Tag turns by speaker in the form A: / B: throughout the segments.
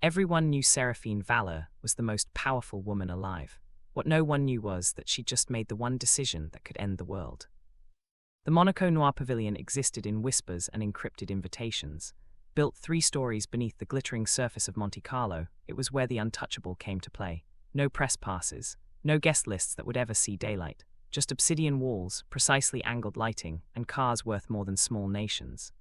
A: Everyone knew Seraphine Valeur was the most powerful woman alive. What no one knew was that she'd just made the one decision that could end the world. The Monaco Noir Pavilion existed in whispers and encrypted invitations. Built 3 stories beneath the glittering surface of Monte Carlo, it was where the untouchable came to play. No press passes, no guest lists that would ever see daylight, just obsidian walls, precisely angled lighting, and cars worth more than small nations.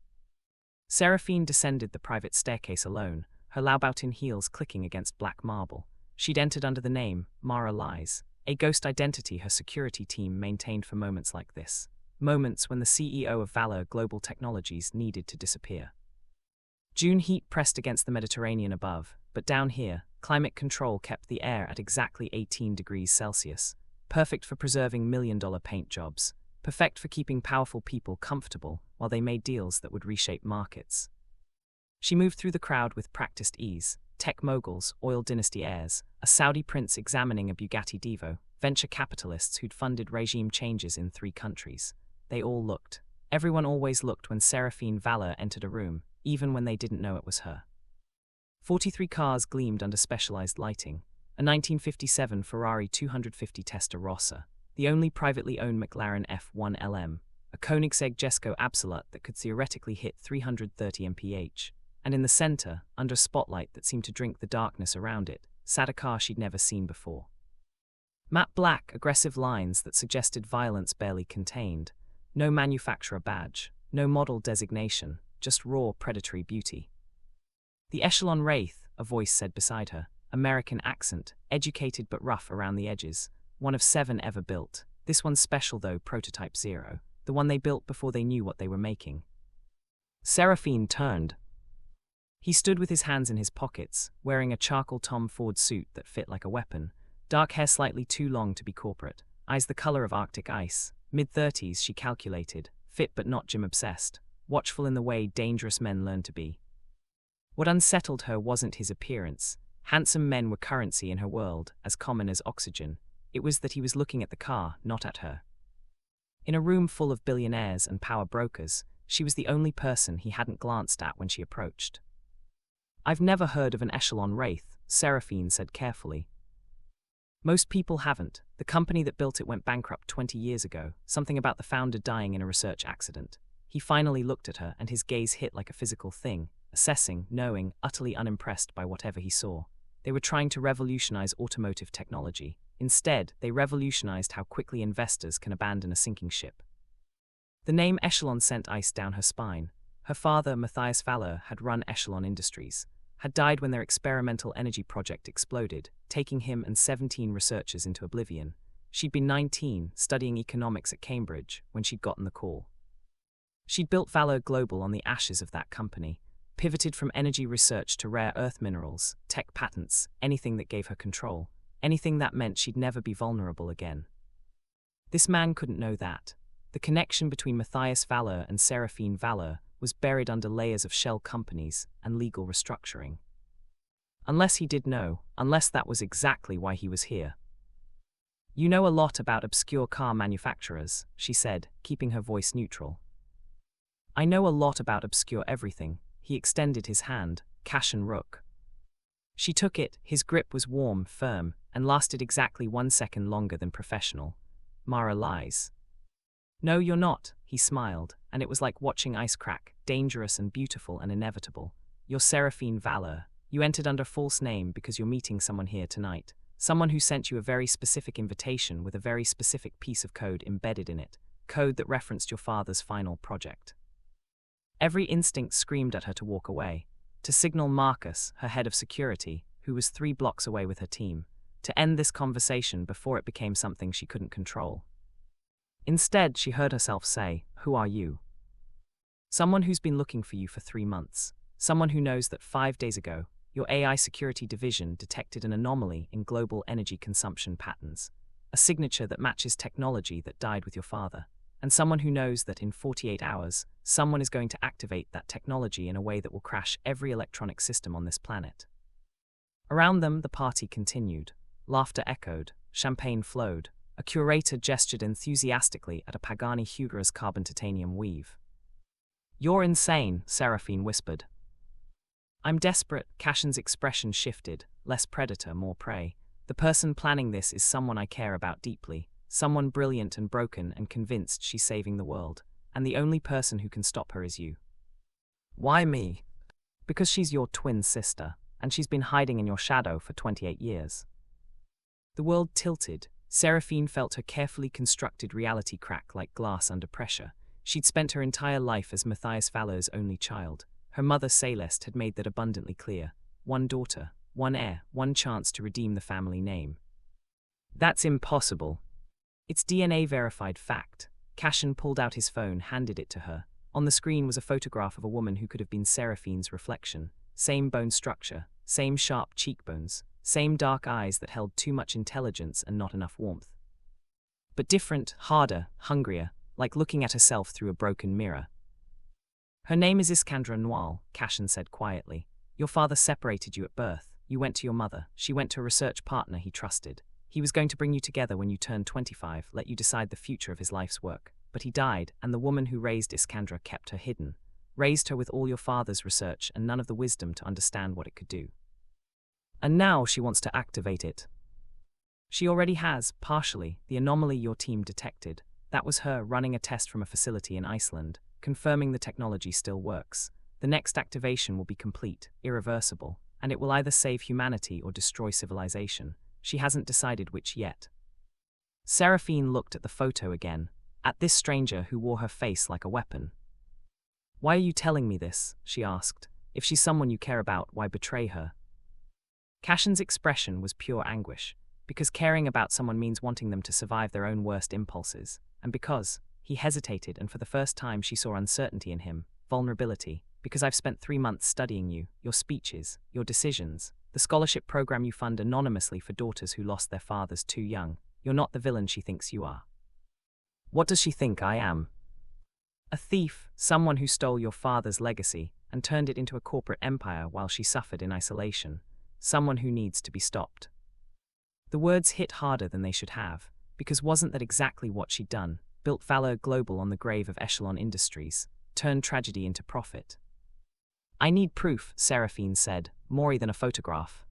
A: Seraphine descended the private staircase alone, her Louboutin heels clicking against black marble. She'd entered under the name Mara Lies, a ghost identity her security team maintained for moments like this. Moments when the CEO of Valeur Global Technologies needed to disappear. June heat pressed against the Mediterranean above, but down here, climate control kept the air at exactly 18 degrees Celsius, perfect for preserving million-dollar paint jobs, perfect for keeping powerful people comfortable while they made deals that would reshape markets. She moved through the crowd with practiced ease, tech moguls, oil dynasty heirs, a Saudi prince examining a Bugatti Divo, venture capitalists who'd funded regime changes in 3 countries. They all looked. Everyone always looked when Seraphine Valeur entered a room, even when they didn't know it was her. 43 cars gleamed under specialized lighting. A 1957 Ferrari 250 Testarossa, the only privately owned McLaren F1 LM, a Koenigsegg Jesko Absolut that could theoretically hit 330 mph, and in the center, under a spotlight that seemed to drink the darkness around it, sat a car she'd never seen before. Matte black, aggressive lines that suggested violence barely contained. No manufacturer badge, no model designation, just raw predatory beauty. The Echelon Wraith, a voice said beside her, American accent, educated but rough around the edges, one of 7 ever built. This one's special though, prototype 0, the one they built before they knew what they were making. Seraphine turned. He stood with his hands in his pockets, wearing a charcoal Tom Ford suit that fit like a weapon, dark hair slightly too long to be corporate, eyes the color of Arctic ice, mid-30s she calculated, fit but not gym-obsessed, watchful in the way dangerous men learn to be. What unsettled her wasn't his appearance. Handsome men were currency in her world, as common as oxygen. It was that he was looking at the car, not at her. In a room full of billionaires and power brokers, she was the only person he hadn't glanced at when she approached. "I've never heard of an Echelon Wraith," Seraphine said carefully. "Most people haven't. The company that built it went bankrupt 20 years ago, something about the founder dying in a research accident." He finally looked at her, and his gaze hit like a physical thing, assessing, knowing, utterly unimpressed by whatever he saw. They were trying to revolutionize automotive technology. Instead, they revolutionized how quickly investors can abandon a sinking ship. The name Echelon sent ice down her spine. Her father, Matthias Valeur, had run Echelon Industries, had died when their experimental energy project exploded, taking him and 17 researchers into oblivion. She'd been 19, studying economics at Cambridge, when she'd gotten the call. She'd built Valeur Global on the ashes of that company, pivoted from energy research to rare earth minerals, tech patents, anything that gave her control, anything that meant she'd never be vulnerable again. This man couldn't know that. The connection between Matthias Valeur and Seraphine Valeur was buried under layers of shell companies and legal restructuring. Unless he did know, unless that was exactly why he was here. "You know a lot about obscure car manufacturers," she said, keeping her voice neutral. "I know a lot about obscure everything." He extended his hand, cash and rook. She took it. His grip was warm, firm, and lasted exactly 1 second longer than professional. "Mara Lies." "No, you're not," he smiled, and it was like watching ice crack, dangerous and beautiful and inevitable. "You're Seraphine Valeur. You entered under false name because you're meeting someone here tonight. Someone who sent you a very specific invitation with a very specific piece of code embedded in it, code that referenced your father's final project." Every instinct screamed at her to walk away, to signal Marcus, her head of security, who was 3 blocks away with her team, to end this conversation before it became something she couldn't control. Instead, she heard herself say, "Who are you?" "Someone who's been looking for you for 3 months. Someone who knows that 5 days ago, your AI security division detected an anomaly in global energy consumption patterns, a signature that matches technology that died with your father. And someone who knows that in 48 hours, someone is going to activate that technology in a way that will crash every electronic system on this planet." Around them, the party continued. Laughter echoed, champagne flowed. A curator gestured enthusiastically at a Pagani Hugra's carbon titanium weave. "You're insane," Seraphine whispered. I'm desperate. Cashin's expression shifted, less predator, more prey. The person planning this is someone I care about deeply, someone brilliant and broken and convinced she's saving the world, and the only person who can stop her is you. Why me? Because she's your twin sister, and she's been hiding in your shadow for 28 years. The world tilted. Seraphine felt her carefully constructed reality crack like glass under pressure. She'd spent her entire life as Matthias Valeur's only child. Her mother, Celeste, had made that abundantly clear. One daughter, one heir, one chance to redeem the family name. That's impossible. It's DNA-verified fact. Cashin pulled out his phone, handed it to her. On the screen was a photograph of a woman who could have been Seraphine's reflection. Same bone structure, same sharp cheekbones, same dark eyes that held too much intelligence and not enough warmth. But different, harder, hungrier, like looking at herself through a broken mirror. Her name is Iskandra Noir, Cashin said quietly. Your father separated you at birth. You went to your mother. She went to a research partner he trusted. He was going to bring you together when you turned 25, let you decide the future of his life's work. But he died, and the woman who raised Iskandra kept her hidden, raised her with all your father's research and none of the wisdom to understand what it could do. And now she wants to activate it. She already has, partially, the anomaly your team detected. That was her running a test from a facility in Iceland, confirming the technology still works. The next activation will be complete, irreversible, and it will either save humanity or destroy civilization. She hasn't decided which yet. Seraphine looked at the photo again, at this stranger who wore her face like a weapon. Why are you telling me this? She asked. If she's someone you care about, why betray her? Cashin's expression was pure anguish, because caring about someone means wanting them to survive their own worst impulses, and because he hesitated, and for the first time she saw uncertainty in him, vulnerability, because I've spent 3 months studying you, your speeches, your decisions, the scholarship program you fund anonymously for daughters who lost their fathers too young. You're not the villain she thinks you are. What does she think I am? A thief, someone who stole your father's legacy and turned it into a corporate empire while she suffered in isolation. Someone who needs to be stopped. The words hit harder than they should have, because wasn't that exactly what she'd done? Built Valeur Global on the grave of Echelon Industries, turned tragedy into profit. I need proof, Seraphine said, more than a photograph.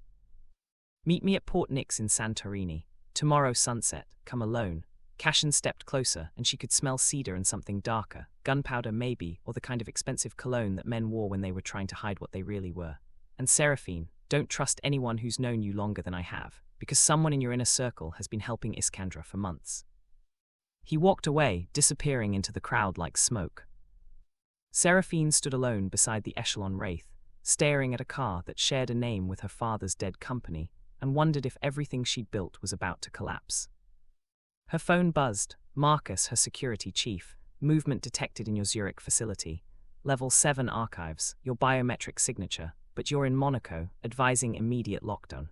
A: Meet me at Port Nix in Santorini. Tomorrow sunset, come alone. Cashin stepped closer, and she could smell cedar and something darker, gunpowder maybe, or the kind of expensive cologne that men wore when they were trying to hide what they really were. And Seraphine, don't trust anyone who's known you longer than I have, because someone in your inner circle has been helping Iskandra for months. He walked away, disappearing into the crowd like smoke. Seraphine stood alone beside the Echelon Wraith, staring at a car that shared a name with her father's dead company, and wondered if everything she'd built was about to collapse. Her phone buzzed. Marcus, her security chief. Movement detected in your Zurich facility. Level 7 archives, your biometric signature, but you're in Monaco, advising immediate lockdown.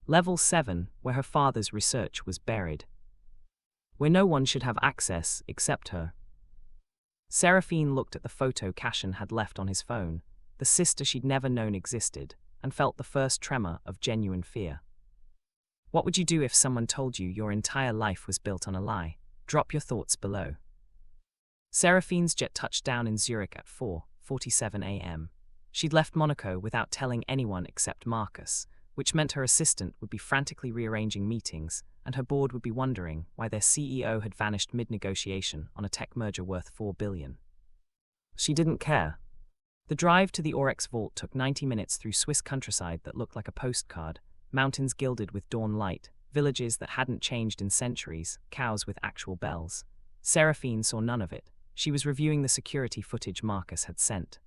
A: Level 7, where her father's research was buried. Where no one should have access except her. Seraphine looked at the photo Cashin had left on his phone, the sister she'd never known existed, and felt the first tremor of genuine fear. What would you do if someone told you your entire life was built on a lie? Drop your thoughts below. Seraphine's jet touched down in Zurich at 4:47 a.m. She'd left Monaco without telling anyone except Marcus, which meant her assistant would be frantically rearranging meetings, and her board would be wondering why their CEO had vanished mid-negotiation on a tech merger worth $4 billion. She didn't care. The drive to the Oryx vault took 90 minutes through Swiss countryside that looked like a postcard, mountains gilded with dawn light, villages that hadn't changed in centuries, cows with actual bells. Seraphine saw none of it. She was reviewing the security footage Marcus had sent.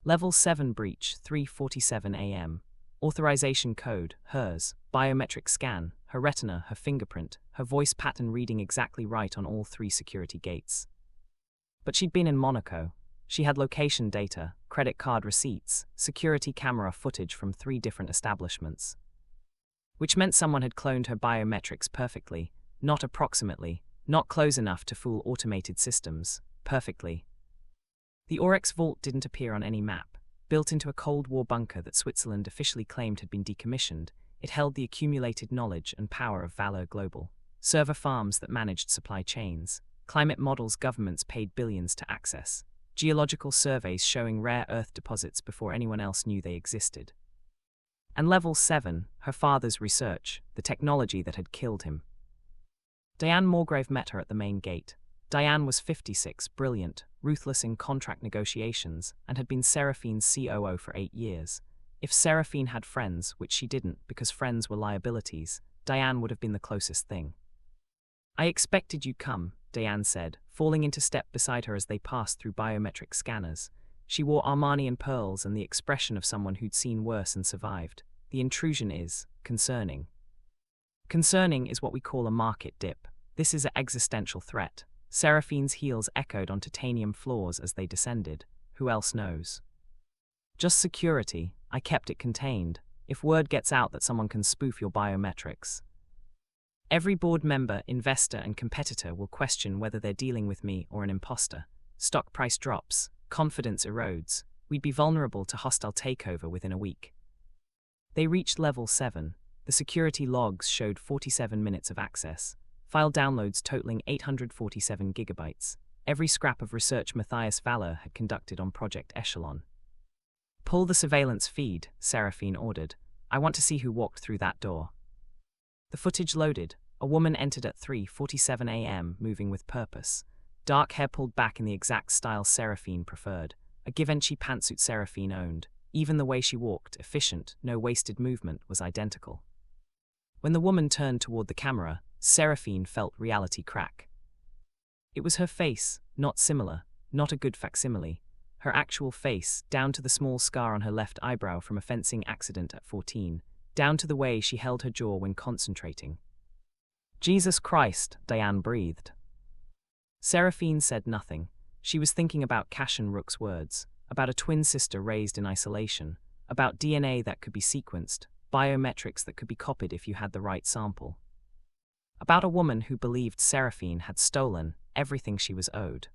A: Level 7 breach, 3:47 a.m. Authorization code, hers. Biometric scan, her retina, her fingerprint, her voice pattern reading exactly right on all 3 security gates. But she'd been in Monaco. She had location data, credit card receipts, security camera footage from 3 different establishments. Which meant someone had cloned her biometrics perfectly, not approximately, not close enough to fool automated systems, perfectly. The Oryx vault didn't appear on any map. Built into a Cold War bunker that Switzerland officially claimed had been decommissioned, it held the accumulated knowledge and power of Valeur Global. Server farms that managed supply chains, climate models governments paid billions to access. geological surveys showing rare Earth deposits before anyone else knew they existed. And level 7, her father's research, the technology that had killed him. Diane Morgrave met her at the main gate. Diane was 56, brilliant, ruthless in contract negotiations, and had been Seraphine's COO for 8 years. If Seraphine had friends, which she didn't because friends were liabilities, Diane would have been the closest thing. "I expected you'd come," Diane said, falling into step beside her as they passed through biometric scanners. She wore Armani and pearls and the expression of someone who'd seen worse and survived. "The intrusion is concerning." Concerning is what we call a market dip. This is an existential threat. Seraphine's heels echoed on titanium floors as they descended. Who else knows? "Just security. I kept it contained. If word gets out that someone can spoof your biometrics. Every board member, investor, and competitor will question whether they're dealing with me or an imposter. Stock price drops. Confidence erodes. We'd be vulnerable to hostile takeover within a week." They reached level 7. The security logs showed 47 minutes of access. File downloads totaling 847 gigabytes. Every scrap of research Matthias Valeur had conducted on Project Echelon. "Pull the surveillance feed," Seraphine ordered. "I want to see who walked through that door." The footage loaded. A woman entered at 3:47 a.m., moving with purpose. Dark hair pulled back in the exact style Seraphine preferred. A Givenchy pantsuit Seraphine owned. Even the way she walked, efficient, no wasted movement, was identical. When the woman turned toward the camera, Seraphine felt reality crack. It was her face, not similar, not a good facsimile. Her actual face, down to the small scar on her left eyebrow from a fencing accident at 14, down to the way she held her jaw when concentrating. "Jesus Christ," Diane breathed. Seraphine said nothing. She was thinking about Cashin Rook's words, about a twin sister raised in isolation, about DNA that could be sequenced, biometrics that could be copied if you had the right sample. About a woman who believed Seraphine had stolen everything she was owed.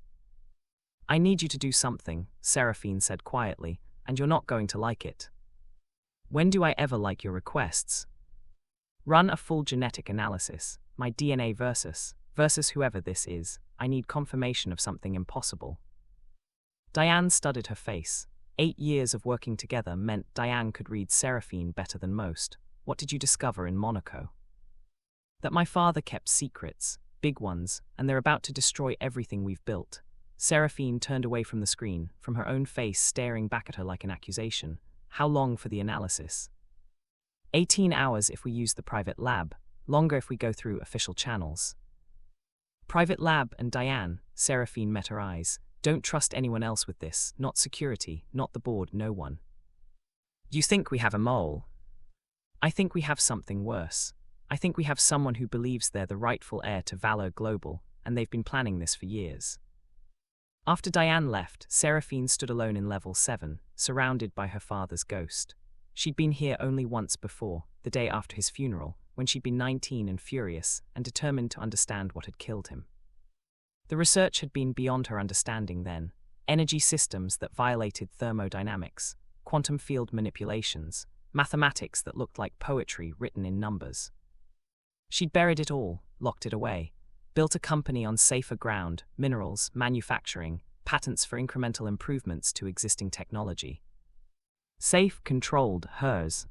A: "I need you to do something," Seraphine said quietly, "and you're not going to like it." "When do I ever like your requests?" "Run a full genetic analysis, my DNA versus whoever this is. I need confirmation of something impossible." Diane studied her face. 8 years of working together meant Diane could read Seraphine better than most. "What did you discover in Monaco?" "That my father kept secrets, big ones, and they're about to destroy everything we've built." Seraphine turned away from the screen, from her own face staring back at her like an accusation. "How long for the analysis?" 18 hours if we use the private lab, longer if we go through official channels." "Private lab and Diane," Seraphine met her eyes. "Don't trust anyone else with this, not security, not the board, no one." "You think we have a mole?" "I think we have something worse. I think we have someone who believes they're the rightful heir to Valor Global, and they've been planning this for years." After Diane left, Seraphine stood alone in level 7, surrounded by her father's ghost. She'd been here only once before, the day after his funeral, when she'd been 19 and furious, and determined to understand what had killed him. The research had been beyond her understanding then. Energy systems that violated thermodynamics, quantum field manipulations, mathematics that looked like poetry written in numbers. She'd buried it all, locked it away, built a company on safer ground, minerals, manufacturing, patents for incremental improvements to existing technology. Safe, controlled, hers.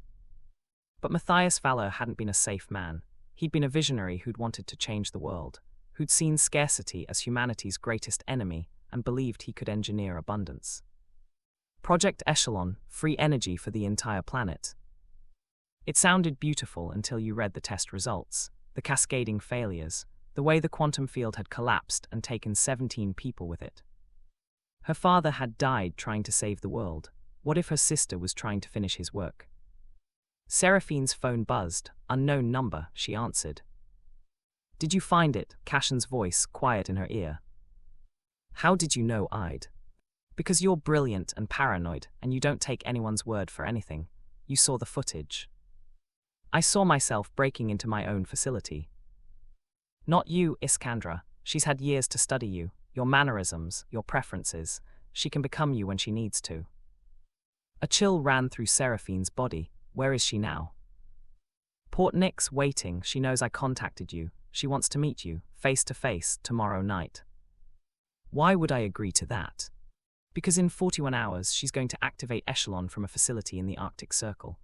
A: But Matthias Valeur hadn't been a safe man. He'd been a visionary who'd wanted to change the world, who'd seen scarcity as humanity's greatest enemy and believed he could engineer abundance. Project Echelon, free energy for the entire planet. It sounded beautiful until you read the test results, the cascading failures, the way the quantum field had collapsed and taken 17 people with it. Her father had died trying to save the world. What if her sister was trying to finish his work? Seraphine's phone buzzed. "Unknown number," she answered. "Did you find it?" Cashin's voice, quiet in her ear. "How did you know I'd?" "Because you're brilliant and paranoid, and you don't take anyone's word for anything. You saw the footage." "I saw myself breaking into my own facility." "Not you, Iskandra. She's had years to study you, your mannerisms, your preferences. She can become you when she needs to." A chill ran through Seraphine's body. "Where is she now?" "Port Nix, waiting. She knows I contacted you. She wants to meet you, face to face, tomorrow night." "Why would I agree to that?" Because in 41 hours, she's going to activate Echelon from a facility in the Arctic Circle.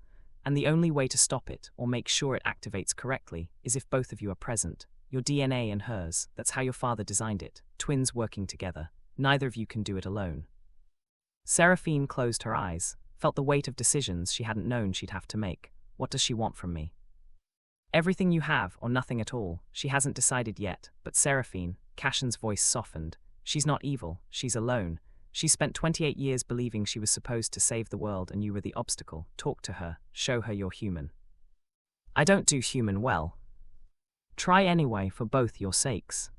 A: And the only way to stop it, or make sure it activates correctly, is if both of you are present. Your DNA and hers, that's how your father designed it. Twins working together. Neither of you can do it alone. Seraphine closed her eyes, felt the weight of decisions she hadn't known she'd have to make. What does she want from me? Everything you have, or nothing at all. She hasn't decided yet, but Seraphine, Cashin's voice softened. She's not evil, she's alone. She spent 28 years believing she was supposed to save the world and you were the obstacle. Talk to her, show her you're human. I don't do human well. Try anyway for both your sakes.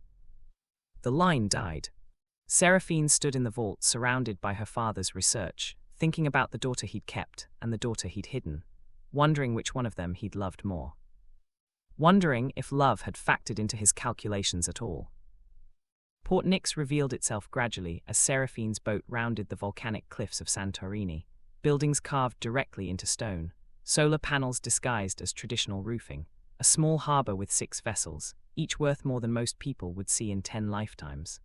A: The line died. Seraphine stood in the vault surrounded by her father's research, thinking about the daughter he'd kept and the daughter he'd hidden, wondering which one of them he'd loved more. Wondering if love had factored into his calculations at all. Port Nix revealed itself gradually as Seraphine's boat rounded the volcanic cliffs of Santorini, buildings carved directly into stone, solar panels disguised as traditional roofing, a small harbor with 6 vessels, each worth more than most people would see in 10 lifetimes.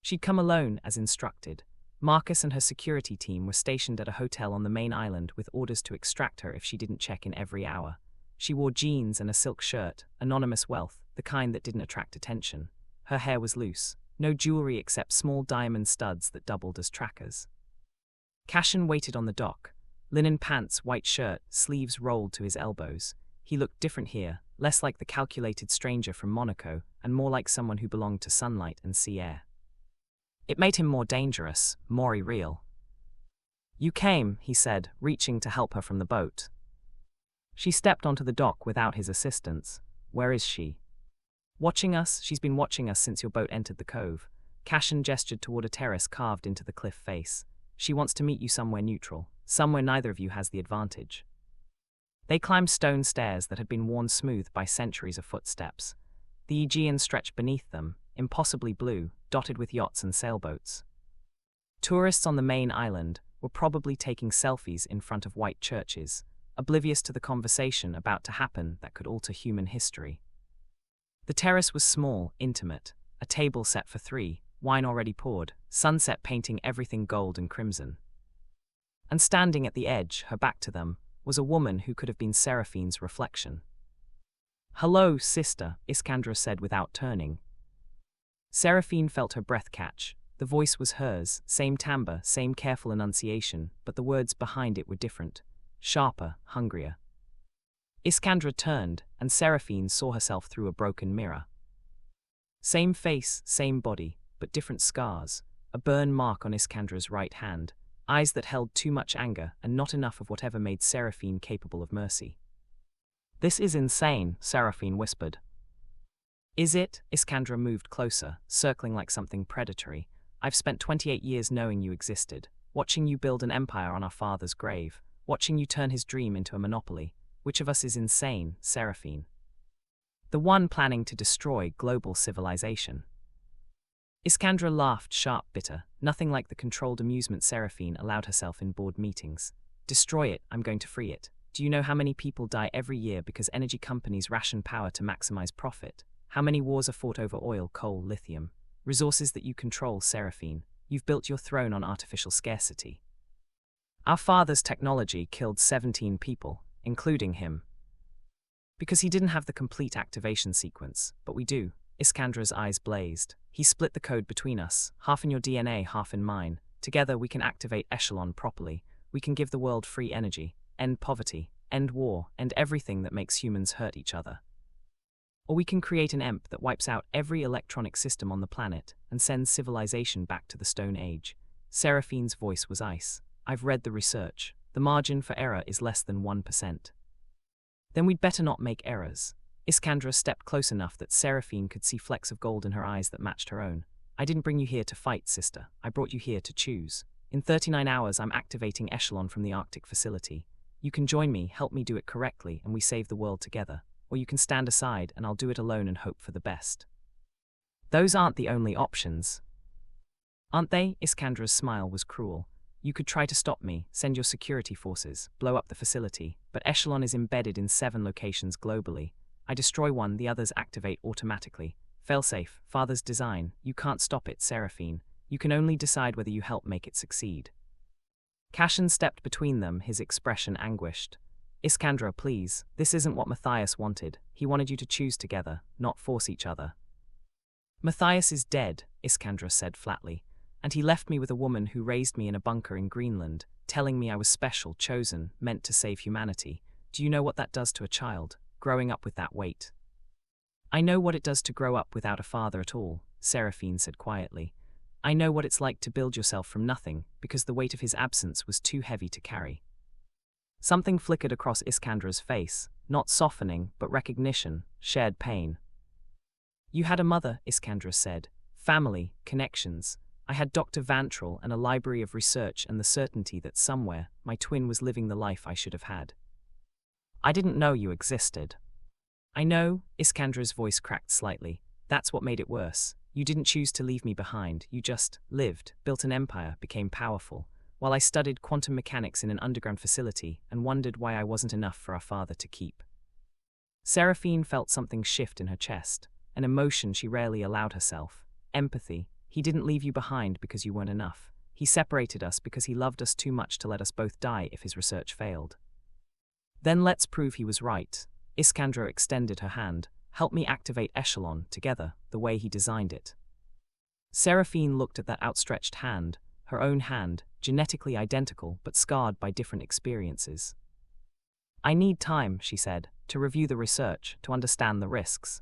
A: She'd come alone as instructed. Marcus and her security team were stationed at a hotel on the main island with orders to extract her if she didn't check in every hour. She wore jeans and a silk shirt, anonymous wealth, the kind that didn't attract attention. Her hair was loose, no jewelry except small diamond studs that doubled as trackers. Cashin waited on the dock. Linen pants, white shirt, sleeves rolled to his elbows. He looked different here, less like the calculated stranger from Monaco, and more like someone who belonged to sunlight and sea air. It made him more dangerous, more real. You came, he said, reaching to help her from the boat. She stepped onto the dock without his assistance. Where is she? Watching us, she's been watching us since your boat entered the cove. Cashin gestured toward a terrace carved into the cliff face. She wants to meet you somewhere neutral, somewhere neither of you has the advantage. They climbed stone stairs that had been worn smooth by centuries of footsteps. The Aegean stretched beneath them, impossibly blue, dotted with yachts and sailboats. Tourists on the main island were probably taking selfies in front of white churches, oblivious to the conversation about to happen that could alter human history. The terrace was small, intimate, a table set for 3, wine already poured, sunset painting everything gold and crimson. And standing at the edge, her back to them, was a woman who could have been Seraphine's reflection. Hello, sister, Iskandra said without turning. Seraphine felt her breath catch. The voice was hers, same timbre, same careful enunciation, but the words behind it were different, sharper, hungrier. Iskandra turned, and Seraphine saw herself through a broken mirror. Same face, same body, but different scars, a burn mark on Iskandra's right hand, eyes that held too much anger and not enough of whatever made Seraphine capable of mercy. This is insane, Seraphine whispered. Is it? Iskandra moved closer, circling like something predatory. I've spent 28 years knowing you existed, watching you build an empire on our father's grave, watching you turn his dream into a monopoly. Which of us is insane, Seraphine? The one planning to destroy global civilization. Iskandra laughed, sharp, bitter, nothing like the controlled amusement Seraphine allowed herself in board meetings. Destroy it, I'm going to free it. Do you know how many people die every year because energy companies ration power to maximize profit? How many wars are fought over oil, coal, lithium? Resources that you control, Seraphine. You've built your throne on artificial scarcity. Our father's technology killed 17 people. Including him. Because he didn't have the complete activation sequence, but we do. Iskandra's eyes blazed. He split the code between us, half in your DNA, half in mine. Together we can activate Echelon properly. We can give the world free energy, end poverty, end war, end everything that makes humans hurt each other. Or we can create an EMP that wipes out every electronic system on the planet and sends civilization back to the Stone Age. Seraphine's voice was ice. I've read the research. The margin for error is less than 1%. Then we'd better not make errors. Iskandra stepped close enough that Seraphine could see flecks of gold in her eyes that matched her own. I didn't bring you here to fight, sister. I brought you here to choose. In 39 hours, I'm activating Echelon from the Arctic facility. You can join me, help me do it correctly, and we save the world together. Or you can stand aside and I'll do it alone and hope for the best. Those aren't the only options. Aren't they? Iskandra's smile was cruel. You could try to stop me, send your security forces, blow up the facility, but Echelon is embedded in 7 locations globally. I destroy one, the others activate automatically. Failsafe, father's design, you can't stop it, Seraphine. You can only decide whether you help make it succeed. Cashin stepped between them, his expression anguished. Iskandra, please, this isn't what Matthias wanted. He wanted you to choose together, not force each other. Matthias is dead, Iskandra said flatly, and he left me with a woman who raised me in a bunker in Greenland, telling me I was special, chosen, meant to save humanity. Do you know what that does to a child, growing up with that weight? I know what it does to grow up without a father at all, Seraphine said quietly. I know what it's like to build yourself from nothing, because the weight of his absence was too heavy to carry. Something flickered across Iskandra's face, not softening, but recognition, shared pain. You had a mother, Iskandra said. Family, connections. I had Dr. Vantrell and a library of research and the certainty that somewhere, my twin was living the life I should have had. I didn't know you existed. I know, Iskandra's voice cracked slightly. That's what made it worse. You didn't choose to leave me behind. You just lived, built an empire, became powerful, while I studied quantum mechanics in an underground facility and wondered why I wasn't enough for our father to keep. Seraphine felt something shift in her chest, an emotion she rarely allowed herself. Empathy. He didn't leave you behind because you weren't enough. He separated us because he loved us too much to let us both die if his research failed. Then let's prove he was right. Iskandra extended her hand. Help me activate Echelon, together, the way he designed it. Seraphine looked at that outstretched hand, her own hand, genetically identical but scarred by different experiences. I need time, she said, to review the research, to understand the risks.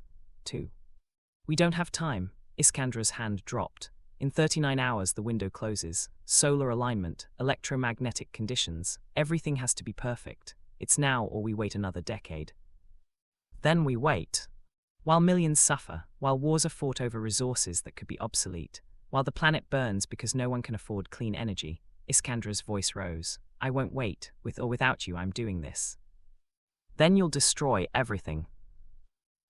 A: We don't have time. Iskandra's hand dropped. In 39 hours the window closes. Solar alignment, electromagnetic conditions, everything has to be perfect. It's now or we wait another decade. Then we wait. While millions suffer, while wars are fought over resources that could be obsolete, while the planet burns because no one can afford clean energy, Iskandra's voice rose. I won't wait. With or without you, I'm doing this. Then you'll destroy everything.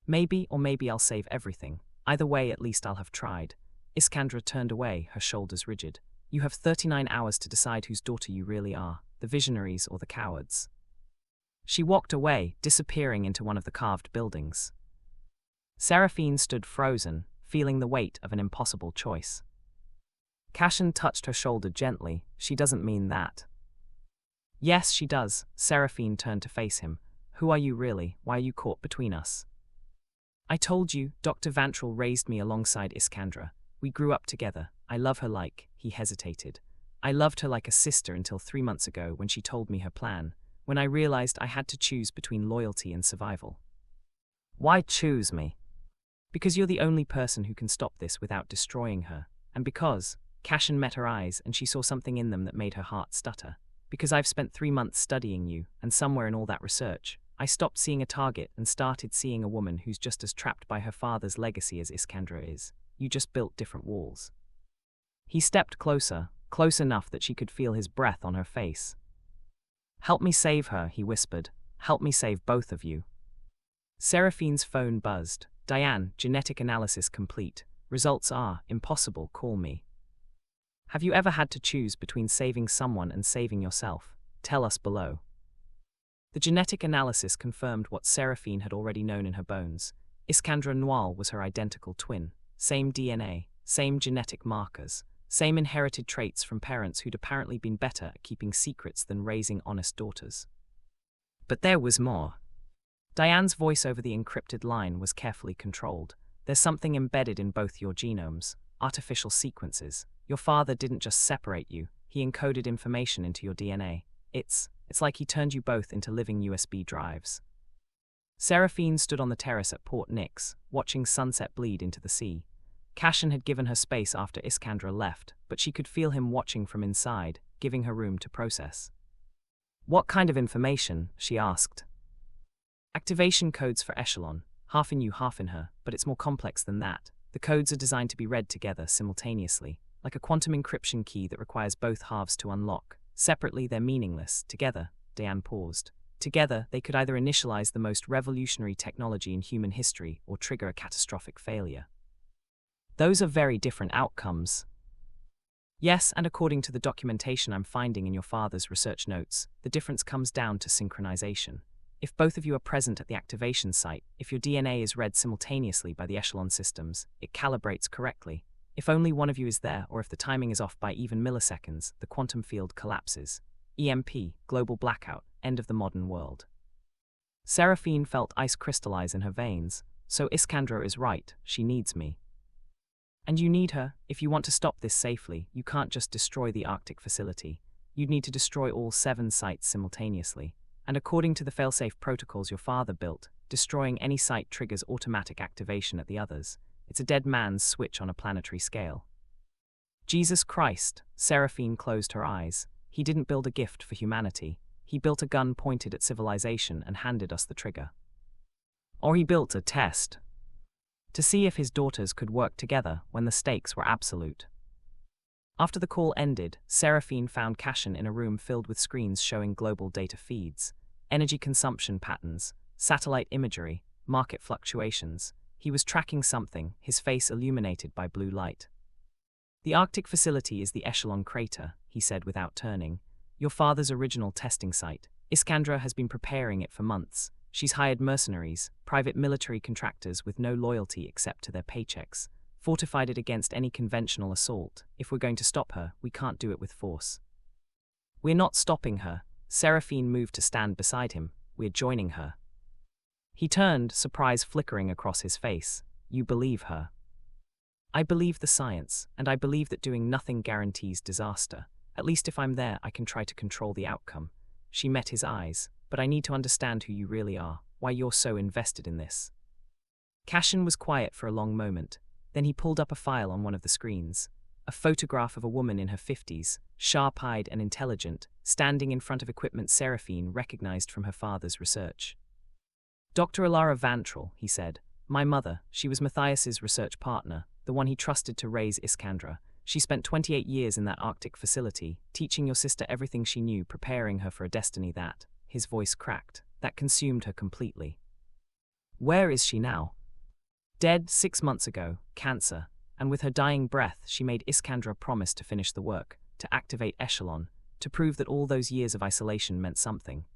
A: Maybe or maybe I'll save everything. Either way, at least I'll have tried. Iskandra turned away, her shoulders rigid. You have 39 hours to decide whose daughter you really are, the visionaries or the cowards. She walked away, disappearing into one of the carved buildings. Seraphine stood frozen, feeling the weight of an impossible choice. Cashin touched her shoulder gently. She doesn't mean that. Yes, she does. Seraphine turned to face him. Who are you really? Why are you caught between us? I told you, Dr. Vantrell raised me alongside Iskandra. We grew up together. I love her like, he hesitated. I loved her like a sister until 3 months ago when she told me her plan, when I realized I had to choose between loyalty and survival. Why choose me? Because you're the only person who can stop this without destroying her, and because, Cashin met her eyes and she saw something in them that made her heart stutter. Because I've spent 3 months studying you, and somewhere in all that research, I stopped seeing a target and started seeing a woman who's just as trapped by her father's legacy as Iskandra is. You just built different walls. He stepped closer, close enough that she could feel his breath on her face. Help me save her, he whispered. Help me save both of you. Seraphine's phone buzzed. Diane, genetic analysis complete. Results are impossible, call me. Have you ever had to choose between saving someone and saving yourself? Tell us below. The genetic analysis confirmed what Seraphine had already known in her bones. Iskandra Noir was her identical twin. Same DNA, same genetic markers, same inherited traits from parents who'd apparently been better at keeping secrets than raising honest daughters. But there was more. Diane's voice over the encrypted line was carefully controlled. There's something embedded in both your genomes, artificial sequences. Your father didn't just separate you, he encoded information into your DNA. It's like he turned you both into living USB drives. Seraphine stood on the terrace at Port Nix, watching sunset bleed into the sea. Cashin had given her space after Iskandra left, but she could feel him watching from inside, giving her room to process. What kind of information? She asked. Activation codes for Echelon, half in you, half in her, but it's more complex than that. The codes are designed to be read together simultaneously, like a quantum encryption key that requires both halves to unlock. Separately, they're meaningless. Together, Diane paused. Together, they could either initialize the most revolutionary technology in human history or trigger a catastrophic failure. Those are very different outcomes. Yes, and according to the documentation I'm finding in your father's research notes, the difference comes down to synchronization. If both of you are present at the activation site, if your DNA is read simultaneously by the Echelon systems, it calibrates correctly. If only one of you is there, or if the timing is off by even milliseconds, the quantum field collapses. EMP, global blackout, end of the modern world. Seraphine felt ice crystallize in her veins. So Iskandra is right, she needs me. And you need her. If you want to stop this safely, you can't just destroy the Arctic facility. You'd need to destroy all 7 sites simultaneously. And according to the failsafe protocols your father built, destroying any site triggers automatic activation at the others. It's a dead man's switch on a planetary scale. Jesus Christ, Seraphine closed her eyes. He didn't build a gift for humanity. He built a gun pointed at civilization and handed us the trigger. Or he built a test to see if his daughters could work together when the stakes were absolute. After the call ended, Seraphine found Cashin in a room filled with screens showing global data feeds, energy consumption patterns, satellite imagery, market fluctuations. He was tracking something, his face illuminated by blue light. The Arctic facility is the Echelon crater, he said without turning. Your father's original testing site. Iskandra has been preparing it for months. She's hired mercenaries, private military contractors with no loyalty except to their paychecks, fortified it against any conventional assault. If we're going to stop her, we can't do it with force. We're not stopping her. Seraphine moved to stand beside him. We're joining her. He turned, surprise flickering across his face. You believe her. I believe the science, and I believe that doing nothing guarantees disaster. At least if I'm there, I can try to control the outcome. She met his eyes. But I need to understand who you really are, why you're so invested in this. Cashin was quiet for a long moment. Then he pulled up a file on one of the screens. A photograph of a woman in her 50s, sharp-eyed and intelligent, standing in front of equipment Seraphine recognized from her father's research. Dr. Alara Vantral, he said. My mother, she was Matthias's research partner, the one he trusted to raise Iskandra. She spent 28 years in that Arctic facility, teaching your sister everything she knew, preparing her for a destiny that, his voice cracked, that consumed her completely. Where is she now? Dead 6 months ago, cancer, and with her dying breath she made Iskandra promise to finish the work, to activate Echelon, to prove that all those years of isolation meant something.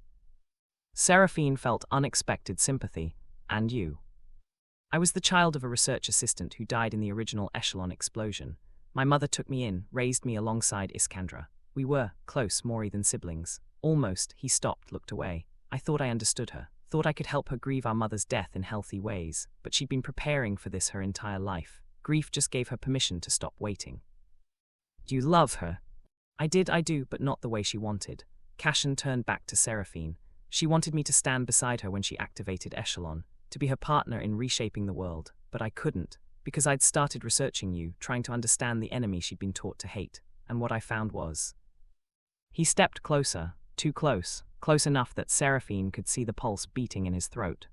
A: Seraphine felt unexpected sympathy. And you? I was the child of a research assistant who died in the original Echelon explosion. My mother took me in, raised me alongside Iskandra. We were close, more than siblings. Almost, he stopped, looked away. I thought I understood her, thought I could help her grieve our mother's death in healthy ways, but she'd been preparing for this her entire life. Grief just gave her permission to stop waiting. Do you love her? I do, but not the way she wanted. Cashin turned back to Seraphine. She wanted me to stand beside her when she activated Echelon, to be her partner in reshaping the world, but I couldn't, because I'd started researching you, trying to understand the enemy she'd been taught to hate, and what I found was... He stepped closer, too close, close enough that Seraphine could see the pulse beating in his throat.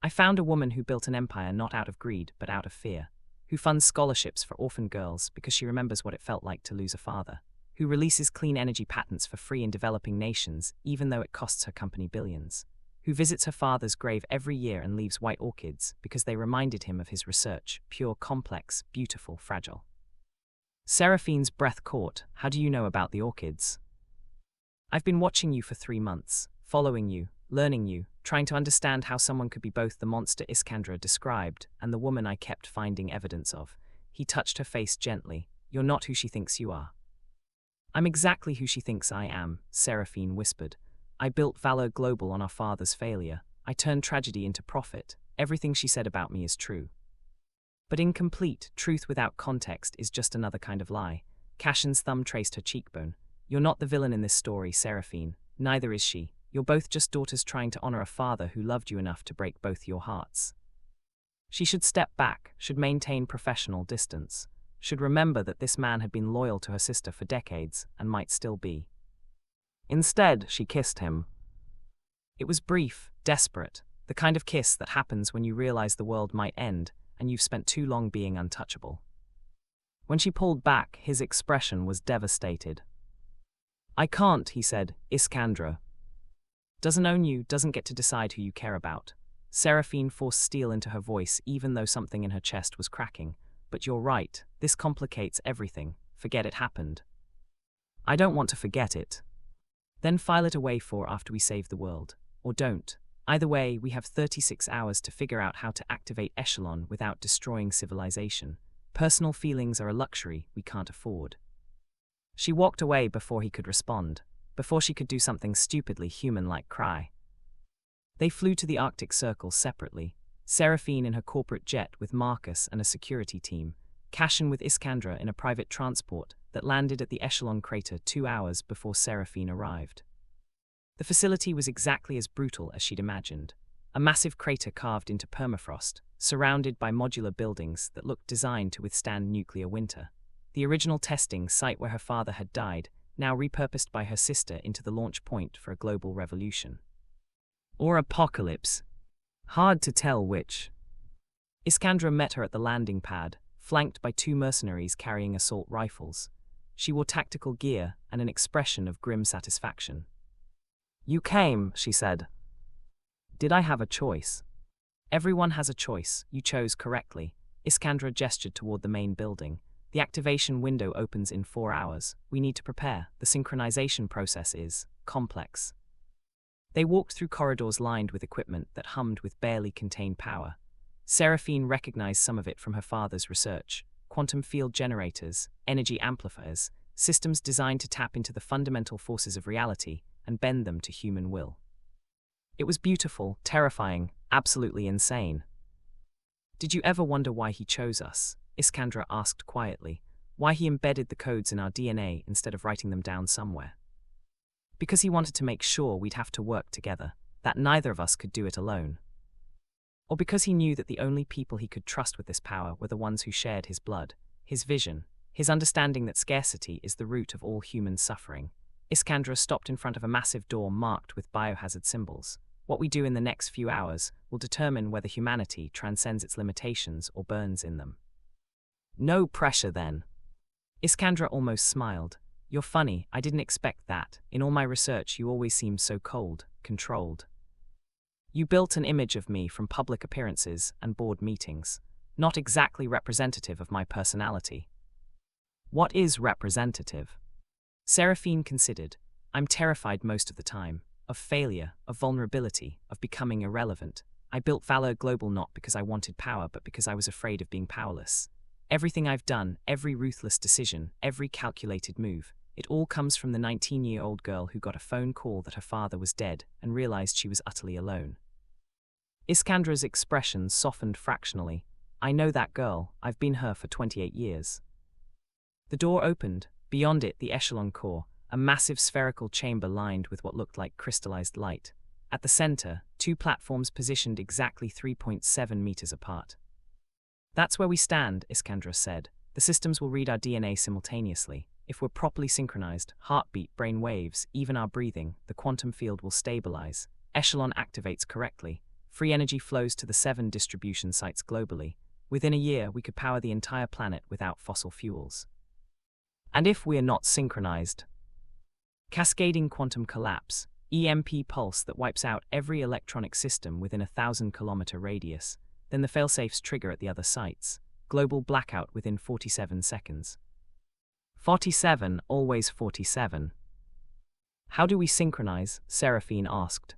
A: I found a woman who built an empire not out of greed, but out of fear, who funds scholarships for orphan girls because she remembers what it felt like to lose a father, who releases clean energy patents for free in developing nations even though it costs her company billions, who visits her father's grave every year and leaves white orchids because they reminded him of his research, pure, complex, beautiful, fragile. Seraphine's breath caught. How do you know about the orchids? I've been watching you for 3 months, following you, learning you, trying to understand how someone could be both the monster Iskandra described and the woman I kept finding evidence of. He touched her face gently. You're not who she thinks you are. I'm exactly who she thinks I am, Seraphine whispered. I built Valor Global on our father's failure. I turned tragedy into profit. Everything she said about me is true. But incomplete, truth without context is just another kind of lie. Cashin's thumb traced her cheekbone. You're not the villain in this story, Seraphine. Neither is she. You're both just daughters trying to honor a father who loved you enough to break both your hearts. She should step back, should maintain professional distance, should remember that this man had been loyal to her sister for decades and might still be. Instead, she kissed him. It was brief, desperate, the kind of kiss that happens when you realize the world might end and you've spent too long being untouchable. When she pulled back, his expression was devastated. I can't, he said. Iskandra doesn't own you, doesn't get to decide who you care about. Seraphine forced steel into her voice even though something in her chest was cracking. But you're right, this complicates everything. Forget it happened. I don't want to forget it. Then file it away for after we save the world. Or don't. Either way, we have 36 hours to figure out how to activate Echelon without destroying civilization. Personal feelings are a luxury we can't afford. She walked away before he could respond, before she could do something stupidly human like cry. They flew to the Arctic Circle separately, Seraphine in her corporate jet with Marcus and a security team, Cashin with Iskandra in a private transport that landed at the Echelon crater 2 hours before Seraphine arrived. The facility was exactly as brutal as she'd imagined. A massive crater carved into permafrost, surrounded by modular buildings that looked designed to withstand nuclear winter. The original testing site where her father had died, now repurposed by her sister into the launch point for a global revolution. Or apocalypse. Hard to tell which. Iskandra met her at the landing pad, flanked by 2 mercenaries carrying assault rifles. She wore tactical gear and an expression of grim satisfaction. "You came," she said. "Did I have a choice?" "Everyone has a choice. You chose correctly." Iskandra gestured toward the main building. "The activation window opens in 4 hours. We need to prepare. The synchronization process is complex." They walked through corridors lined with equipment that hummed with barely contained power. Seraphine recognized some of it from her father's research: quantum field generators, energy amplifiers, systems designed to tap into the fundamental forces of reality and bend them to human will. It was beautiful, terrifying, absolutely insane. "Did you ever wonder why he chose us?" Iskandra asked quietly. "Why he embedded the codes in our DNA instead of writing them down somewhere?" "Because he wanted to make sure we'd have to work together, that neither of us could do it alone. Or because he knew that the only people he could trust with this power were the ones who shared his blood, his vision, his understanding that scarcity is the root of all human suffering." Iskandra stopped in front of a massive door marked with biohazard symbols. "What we do in the next few hours will determine whether humanity transcends its limitations or burns in them." "No pressure, then." Iskandra almost smiled. "You're funny, I didn't expect that. In all my research, you always seemed so cold, controlled. You built an image of me from public appearances and board meetings, not exactly representative of my personality." "What is representative?" Seraphine considered. "I'm terrified most of the time. Of failure, of vulnerability, of becoming irrelevant. I built Valeur Global not because I wanted power, but because I was afraid of being powerless. Everything I've done, every ruthless decision, every calculated move, it all comes from the 19-year-old girl who got a phone call that her father was dead and realized she was utterly alone." Iskandra's expression softened fractionally. "I know that girl. I've been her for 28 years. The door opened. Beyond it, the Echelon core, a massive spherical chamber lined with what looked like crystallized light. At the center, 2 platforms positioned exactly 3.7 meters apart. "That's where we stand," Iskandra said. "The systems will read our DNA simultaneously. If we're properly synchronized, heartbeat, brain waves, even our breathing, the quantum field will stabilize. Echelon activates correctly. Free energy flows to the 7 distribution sites globally. Within a year, we could power the entire planet without fossil fuels." "And if we're not synchronized?" "Cascading quantum collapse, EMP pulse that wipes out every electronic system within a 1,000-kilometer radius. Then the failsafes trigger at the other sites. Global blackout within 47 seconds. 47, always 47. "How do we synchronize?" Seraphine asked.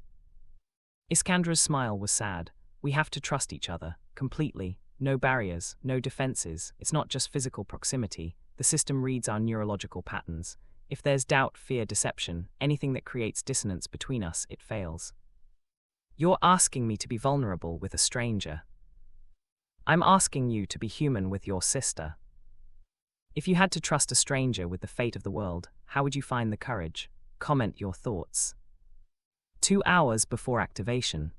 A: Iskandra's smile was sad. "We have to trust each other, completely. No barriers, no defenses. It's not just physical proximity. The system reads our neurological patterns. If there's doubt, fear, deception, anything that creates dissonance between us, it fails." "You're asking me to be vulnerable with a stranger." "I'm asking you to be human with your sister." "If you had to trust a stranger with the fate of the world, how would you find the courage? Comment your thoughts." 2 hours before activation.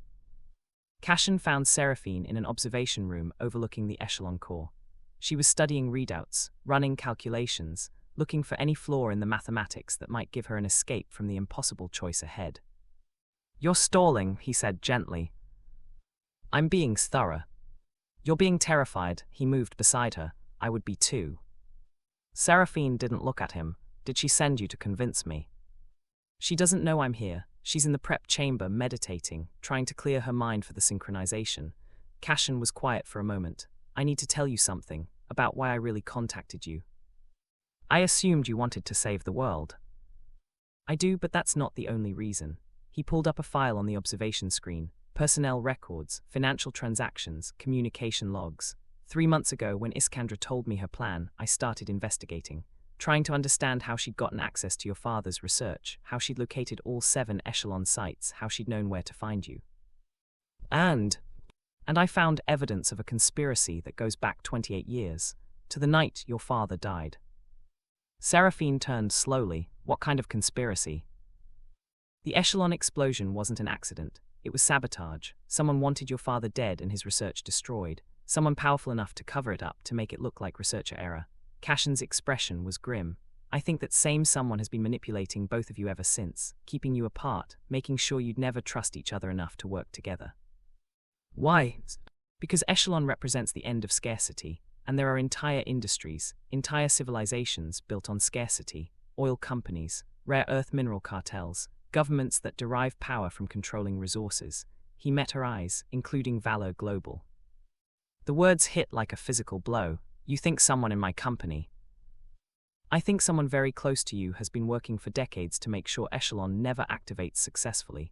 A: Cashin found Seraphine in an observation room overlooking the Echelon core. She was studying readouts, running calculations, looking for any flaw in the mathematics that might give her an escape from the impossible choice ahead. "You're stalling," he said gently. "I'm being thorough." "You're being terrified." He moved beside her. "I would be too." Seraphine didn't look at him. "Did she send you to convince me?" "She doesn't know I'm here. She's in the prep chamber meditating, trying to clear her mind for the synchronization." Cashin was quiet for a moment. "I need to tell you something, about why I really contacted you." "I assumed you wanted to save the world." "I do, but that's not the only reason." He pulled up a file on the observation screen. Personnel records, financial transactions, communication logs. 3 months ago, when Iskandra told me her plan, I started investigating, trying to understand how she'd gotten access to your father's research, how she'd located all 7 echelon sites, how she'd known where to find you. And I found evidence of a conspiracy that goes back 28 years, to the night your father died. Seraphine turned slowly. What kind of conspiracy? The echelon explosion wasn't an accident. It was sabotage. Someone wanted your father dead and his research destroyed. Someone powerful enough to cover it up, to make it look like researcher error. Cashin's expression was grim. I think that same someone has been manipulating both of you ever since, keeping you apart, making sure you'd never trust each other enough to work together. Why? Because echelon represents the end of scarcity, and there are entire industries, entire civilizations built on scarcity, oil companies, rare earth mineral cartels, governments that derive power from controlling resources. He met her eyes, including Valor Global. The words hit like a physical blow. You think someone in my company? I think someone very close to you has been working for decades to make sure echelon never activates successfully.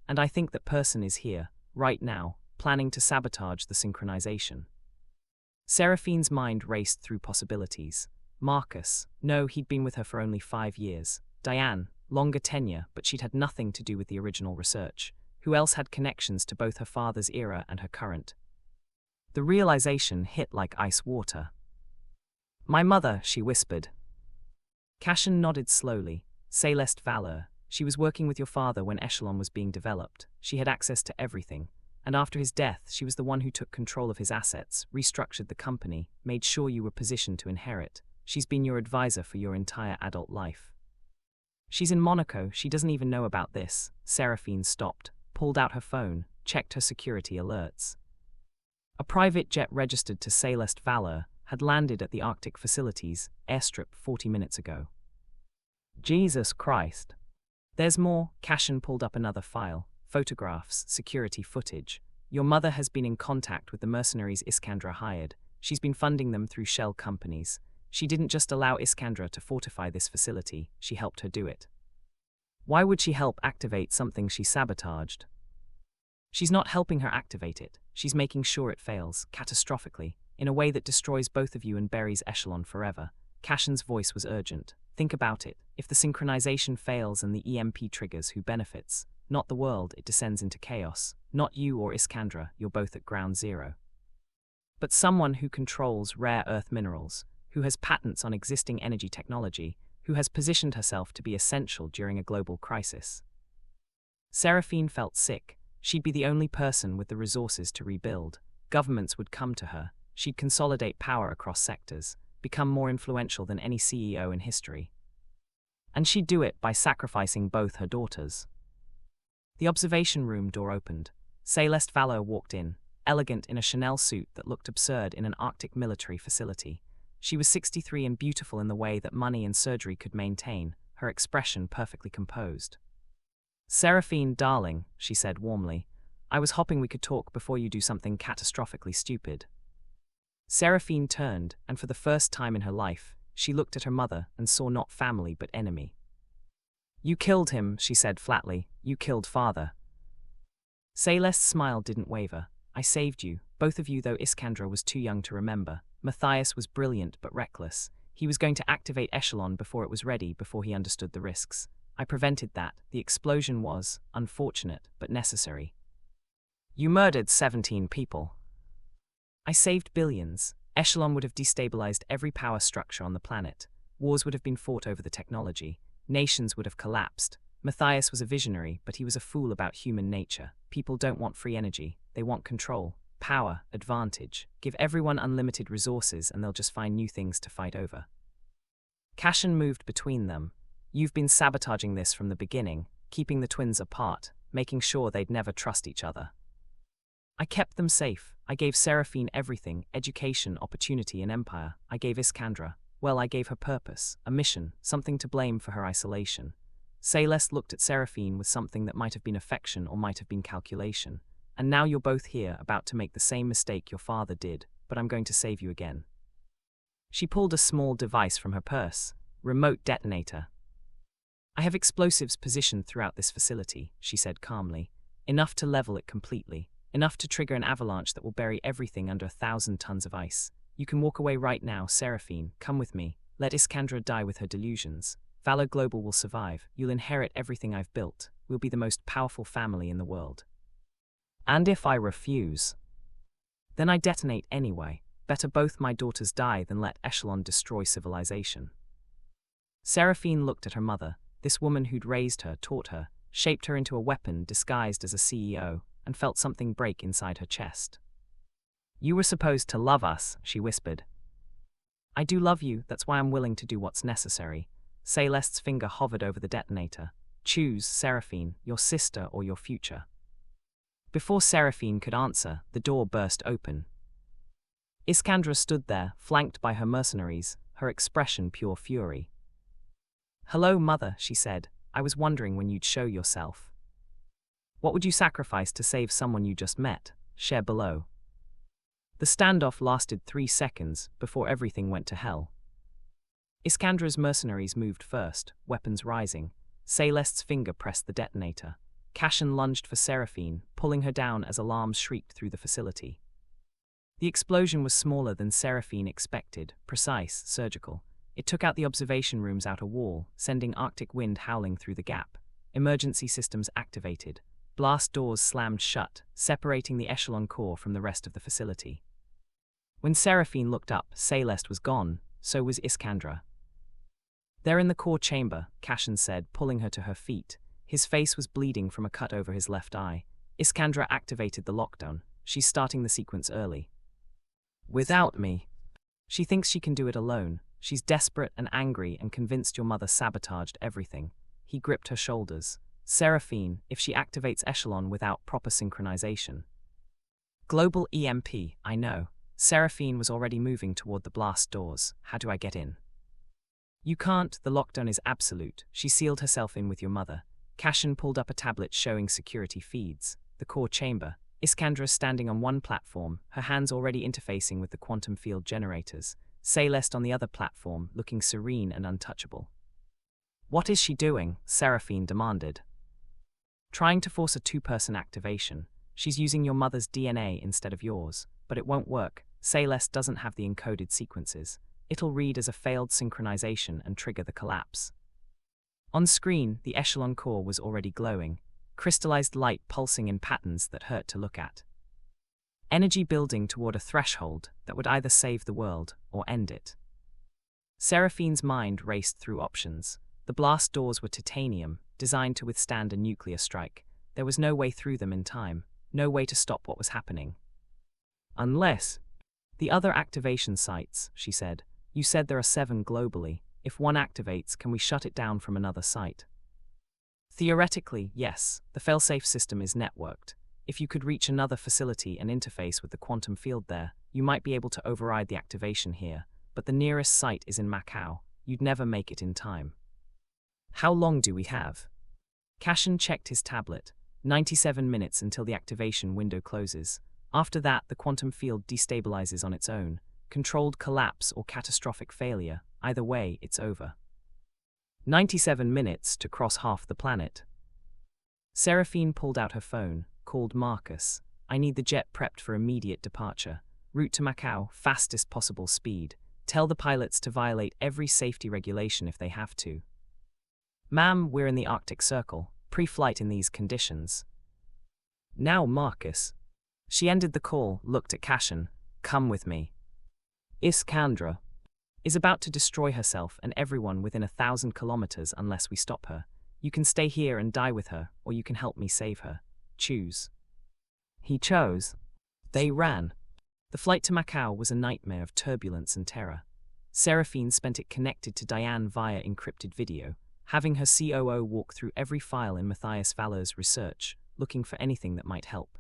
A: And I think that person is here, right now, planning to sabotage the synchronization. Seraphine's mind raced through possibilities. Marcus, no, he'd been with her for only 5 years. Diane, longer tenure, but she'd had nothing to do with the original research. Who else had connections to both her father's era and her current? The realization hit like ice water. My mother, she whispered. Cashin nodded slowly. Seraphine Valeur. She was working with your father when echelon was being developed. She had access to everything. And after his death, she was the one who took control of his assets, restructured the company, made sure you were positioned to inherit. She's been your advisor for your entire adult life. She's in Monaco. She doesn't even know about this. Seraphine stopped, pulled out her phone, checked her security alerts. A private jet registered to Seraphine Valeur had landed at the Arctic facilities airstrip 40 minutes ago. Jesus Christ. There's more. Cashin pulled up another file. Photographs, security footage. Your mother has been in contact with the mercenaries Iskandra hired. She's been funding them through shell companies. She didn't just allow Iskandra to fortify this facility, she helped her do it. Why would she help activate something she sabotaged? She's not helping her activate it. She's making sure it fails, catastrophically, in a way that destroys both of you and buries echelon forever. Cashin's voice was urgent. Think about it. If the synchronization fails and the EMP triggers, who benefits? Not the world, it descends into chaos. Not you or Iskandra, you're both at ground zero. But someone who controls rare earth minerals, who has patents on existing energy technology, who has positioned herself to be essential during a global crisis. Seraphine felt sick. She'd be the only person with the resources to rebuild. Governments would come to her. She'd consolidate power across sectors, become more influential than any CEO in history. And she'd do it by sacrificing both her daughters. The observation room door opened. Seraphine Valeur walked in, elegant in a Chanel suit that looked absurd in an Arctic military facility. She was 63 and beautiful in the way that money and surgery could maintain, her expression perfectly composed. Seraphine, darling, she said warmly, I was hoping we could talk before you do something catastrophically stupid. Seraphine turned, and for the first time in her life, she looked at her mother and saw not family but enemy. You killed him, she said flatly. You killed father. Celeste's smile didn't waver. I saved you, both of you, though Iskandra was too young to remember. Matthias was brilliant but reckless. He was going to activate echelon before it was ready, before he understood the risks. I prevented that. The explosion was unfortunate but necessary. You murdered 17 people. I saved billions. Echelon would have destabilized every power structure on the planet. Wars would have been fought over the technology. Nations would have collapsed. Matthias was a visionary, but he was a fool about human nature. People don't want free energy. They want control, power, advantage. Give everyone unlimited resources and they'll just find new things to fight over. Cashin moved between them. You've been sabotaging this from the beginning, keeping the twins apart, making sure they'd never trust each other. I kept them safe. I gave Seraphine everything, education, opportunity, and empire. I gave Iskandra, well, I gave her purpose, a mission, something to blame for her isolation. Celeste looked at Seraphine with something that might have been affection or might have been calculation. And now you're both here, about to make the same mistake your father did, but I'm going to save you again. She pulled a small device from her purse. Remote detonator. I have explosives positioned throughout this facility, she said calmly. Enough to level it completely. enough to trigger an avalanche that will bury everything under 1,000 tons of ice. You can walk away right now, Seraphine. Come with me. Let Iskandra die with her delusions. Valor Global will survive. You'll inherit everything I've built. We'll be the most powerful family in the world. And if I refuse? Then I detonate anyway. Better both my daughters die than let Echelon destroy civilization. Seraphine looked at her mother, this woman who'd raised her, taught her, shaped her into a weapon disguised as a CEO, and felt something break inside her chest. You were supposed to love us, she whispered. I do love you, that's why I'm willing to do what's necessary. Celeste's finger hovered over the detonator. Choose, Seraphine, your sister or your future. Before Seraphine could answer, the door burst open. Iskandra stood there, flanked by her mercenaries, her expression pure fury. Hello, mother, she said. I was wondering when you'd show yourself. What would you sacrifice to save someone you just met? Share below. The standoff lasted 3 seconds before everything went to hell. Iskandra's mercenaries moved first, weapons rising. Celeste's finger pressed the detonator. Cashin lunged for Seraphine, pulling her down as alarms shrieked through the facility. The explosion was smaller than Seraphine expected, precise, surgical. It took out the observation room's outer wall, sending Arctic wind howling through the gap. Emergency systems activated. Blast doors slammed shut, separating the Echelon core from the rest of the facility. When Seraphine looked up, Celeste was gone, so was Iskandra. They're in the core chamber, Cashin said, pulling her to her feet. His face was bleeding from a cut over his left eye. Iskandra activated the lockdown. She's starting the sequence early. Without me. She thinks she can do it alone. She's desperate and angry and convinced your mother sabotaged everything. He gripped her shoulders. Seraphine, if she activates Echelon without proper synchronization. Global EMP, I know. Seraphine was already moving toward the blast doors. How do I get in? You can't, the lockdown is absolute. She sealed herself in with your mother. Cashin pulled up a tablet showing security feeds. The core chamber. Iskandra standing on one platform, her hands already interfacing with the quantum field generators. Celeste on the other platform, looking serene and untouchable. What is she doing? Seraphine demanded. Trying to force a 2-person activation. She's using your mother's DNA instead of yours. But it won't work. Celeste doesn't have the encoded sequences. It'll read as a failed synchronization and trigger the collapse. On screen, the Echelon core was already glowing, crystallized light pulsing in patterns that hurt to look at. Energy building toward a threshold that would either save the world or end it. Seraphine's mind raced through options. The blast doors were titanium, designed to withstand a nuclear strike. There was no way through them in time, no way to stop what was happening. Unless... The other activation sites, she said. You said there are 7 globally. If one activates, can we shut it down from another site? Theoretically, yes. The failsafe system is networked. If you could reach another facility and interface with the quantum field there, you might be able to override the activation here. But the nearest site is in Macau. You'd never make it in time. How long do we have? Cashin checked his tablet. 97 minutes until the activation window closes. After that, the quantum field destabilizes on its own. Controlled collapse or catastrophic failure. Either way, it's over. 97 minutes to cross half the planet. Seraphine pulled out her phone, called Marcus. I need the jet prepped for immediate departure. Route to Macau, fastest possible speed. Tell the pilots to violate every safety regulation if they have to. Ma'am, we're in the Arctic Circle. Pre-flight in these conditions. Now, Marcus. She ended the call, looked at Cashin. Come with me. Iskandra is about to destroy herself and everyone within 1,000 kilometers unless we stop her. You can stay here and die with her, or you can help me save her. Choose. He chose. They ran. The flight to Macau was a nightmare of turbulence and terror. Seraphine spent it connected to Diane via encrypted video, having her COO walk through every file in Matthias Valeur's research, looking for anything that might help.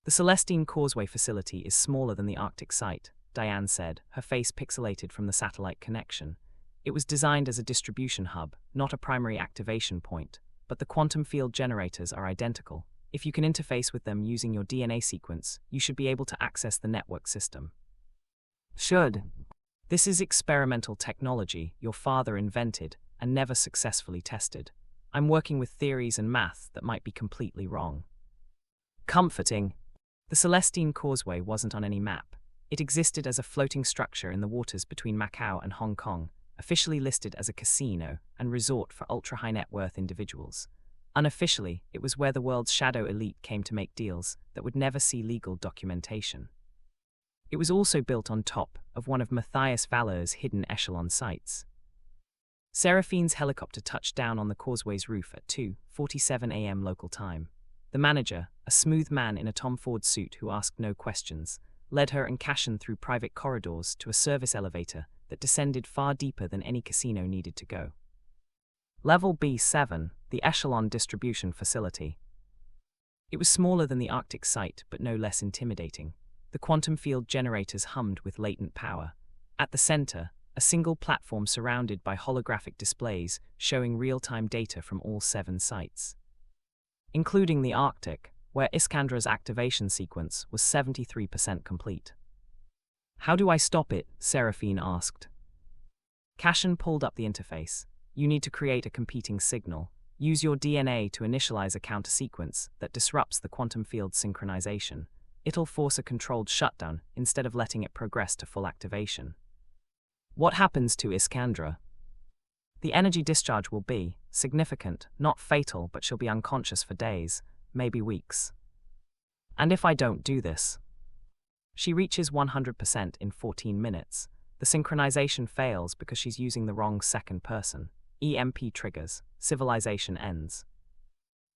A: The Celestine Causeway facility is smaller than the Arctic site, Diane said, her face pixelated from the satellite connection. It was designed as a distribution hub, not a primary activation point, but the quantum field generators are identical. If you can interface with them using your DNA sequence, you should be able to access the network system. Should. This is experimental technology your father invented and never successfully tested. I'm working with theories and math that might be completely wrong. Comforting. The Celestine Causeway wasn't on any map. It existed as a floating structure in the waters between Macau and Hong Kong, officially listed as a casino and resort for ultra-high net worth individuals. Unofficially, it was where the world's shadow elite came to make deals that would never see legal documentation. It was also built on top of one of Matthias Valeur's hidden echelon sites. Seraphine's helicopter touched down on the causeway's roof at 2:47 a.m. local time. The manager, a smooth man in a Tom Ford suit who asked no questions, led her and Cashin through private corridors to a service elevator that descended far deeper than any casino needed to go. Level B7, the Echelon Distribution Facility. It was smaller than the Arctic site, but no less intimidating. The quantum field generators hummed with latent power. At the center, a single platform surrounded by holographic displays showing real-time data from all 7 sites, including the Arctic, where Iskandra's activation sequence was 73% complete. "How do I stop it?" Seraphine asked. Cashin pulled up the interface. "You need to create a competing signal. Use your DNA to initialize a counter-sequence that disrupts the quantum field synchronization. It'll force a controlled shutdown instead of letting it progress to full activation." "What happens to Iskandra?" "The energy discharge will be significant, not fatal, but she'll be unconscious for days, maybe weeks." "And if I don't do this?" "She reaches 100% in 14 minutes. The synchronization fails because she's using the wrong second person. EMP triggers. Civilization ends."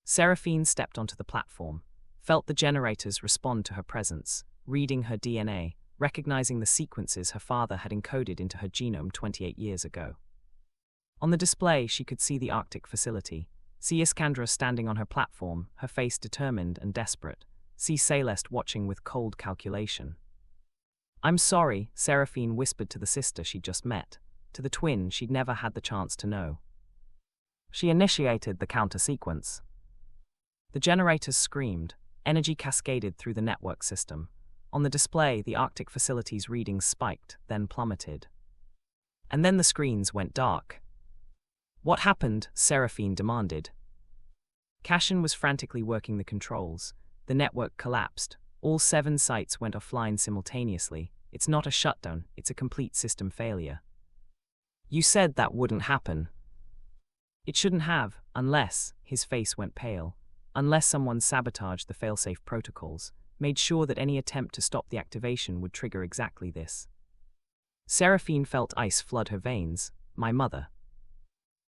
A: Seraphine stepped onto the platform, felt the generators respond to her presence, reading her DNA, recognizing the sequences her father had encoded into her genome 28 years ago. On the display, she could see the Arctic facility, see Iskandra standing on her platform, her face determined and desperate, see Celeste watching with cold calculation. "I'm sorry," Seraphine whispered to the sister she'd just met, to the twin she'd never had the chance to know. She initiated the counter-sequence. The generators screamed, energy cascaded through the network system. On the display, the Arctic facility's readings spiked, then plummeted. And then the screens went dark. "What happened?" Seraphine demanded. Cashin was frantically working the controls. The network collapsed. All 7 sites went offline simultaneously. "It's not a shutdown, it's a complete system failure." "You said that wouldn't happen." "It shouldn't have, unless," his face went pale, "unless someone sabotaged the failsafe protocols, made sure that any attempt to stop the activation would trigger exactly this." Seraphine felt ice flood her veins. "My mother.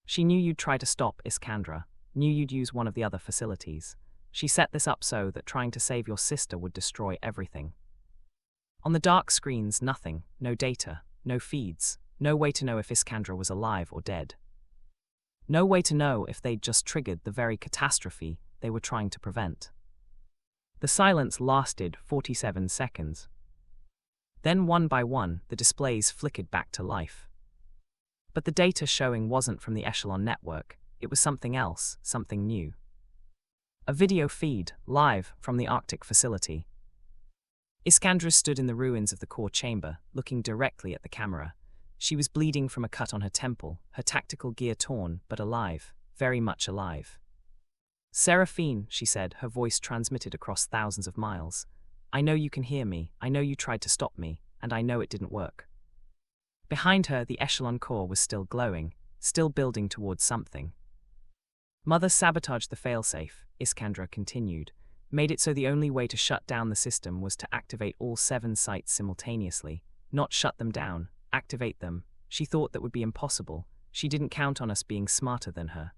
A: She knew you'd try to stop Iskandra, knew you'd use one of the other facilities. She set this up so that trying to save your sister would destroy everything." On the dark screens, nothing, no data, no feeds, no way to know if Iskandra was alive or dead. No way to know if they'd just triggered the very catastrophe they were trying to prevent. The silence lasted 47 seconds. Then one by one, the displays flickered back to life. But the data showing wasn't from the Echelon network, it was something else, something new. A video feed, live, from the Arctic facility. Iskandra stood in the ruins of the core chamber, looking directly at the camera. She was bleeding from a cut on her temple, her tactical gear torn, but alive, very much alive. "Seraphine," she said, her voice transmitted across thousands of miles. "I know you can hear me, I know you tried to stop me, and I know it didn't work." Behind her, the Echelon core was still glowing, still building towards something. "Mother sabotaged the failsafe," Iskandra continued, "made it so the only way to shut down the system was to activate all 7 sites simultaneously, not shut them down, activate them. She thought that would be impossible. She didn't count on us being smarter than her."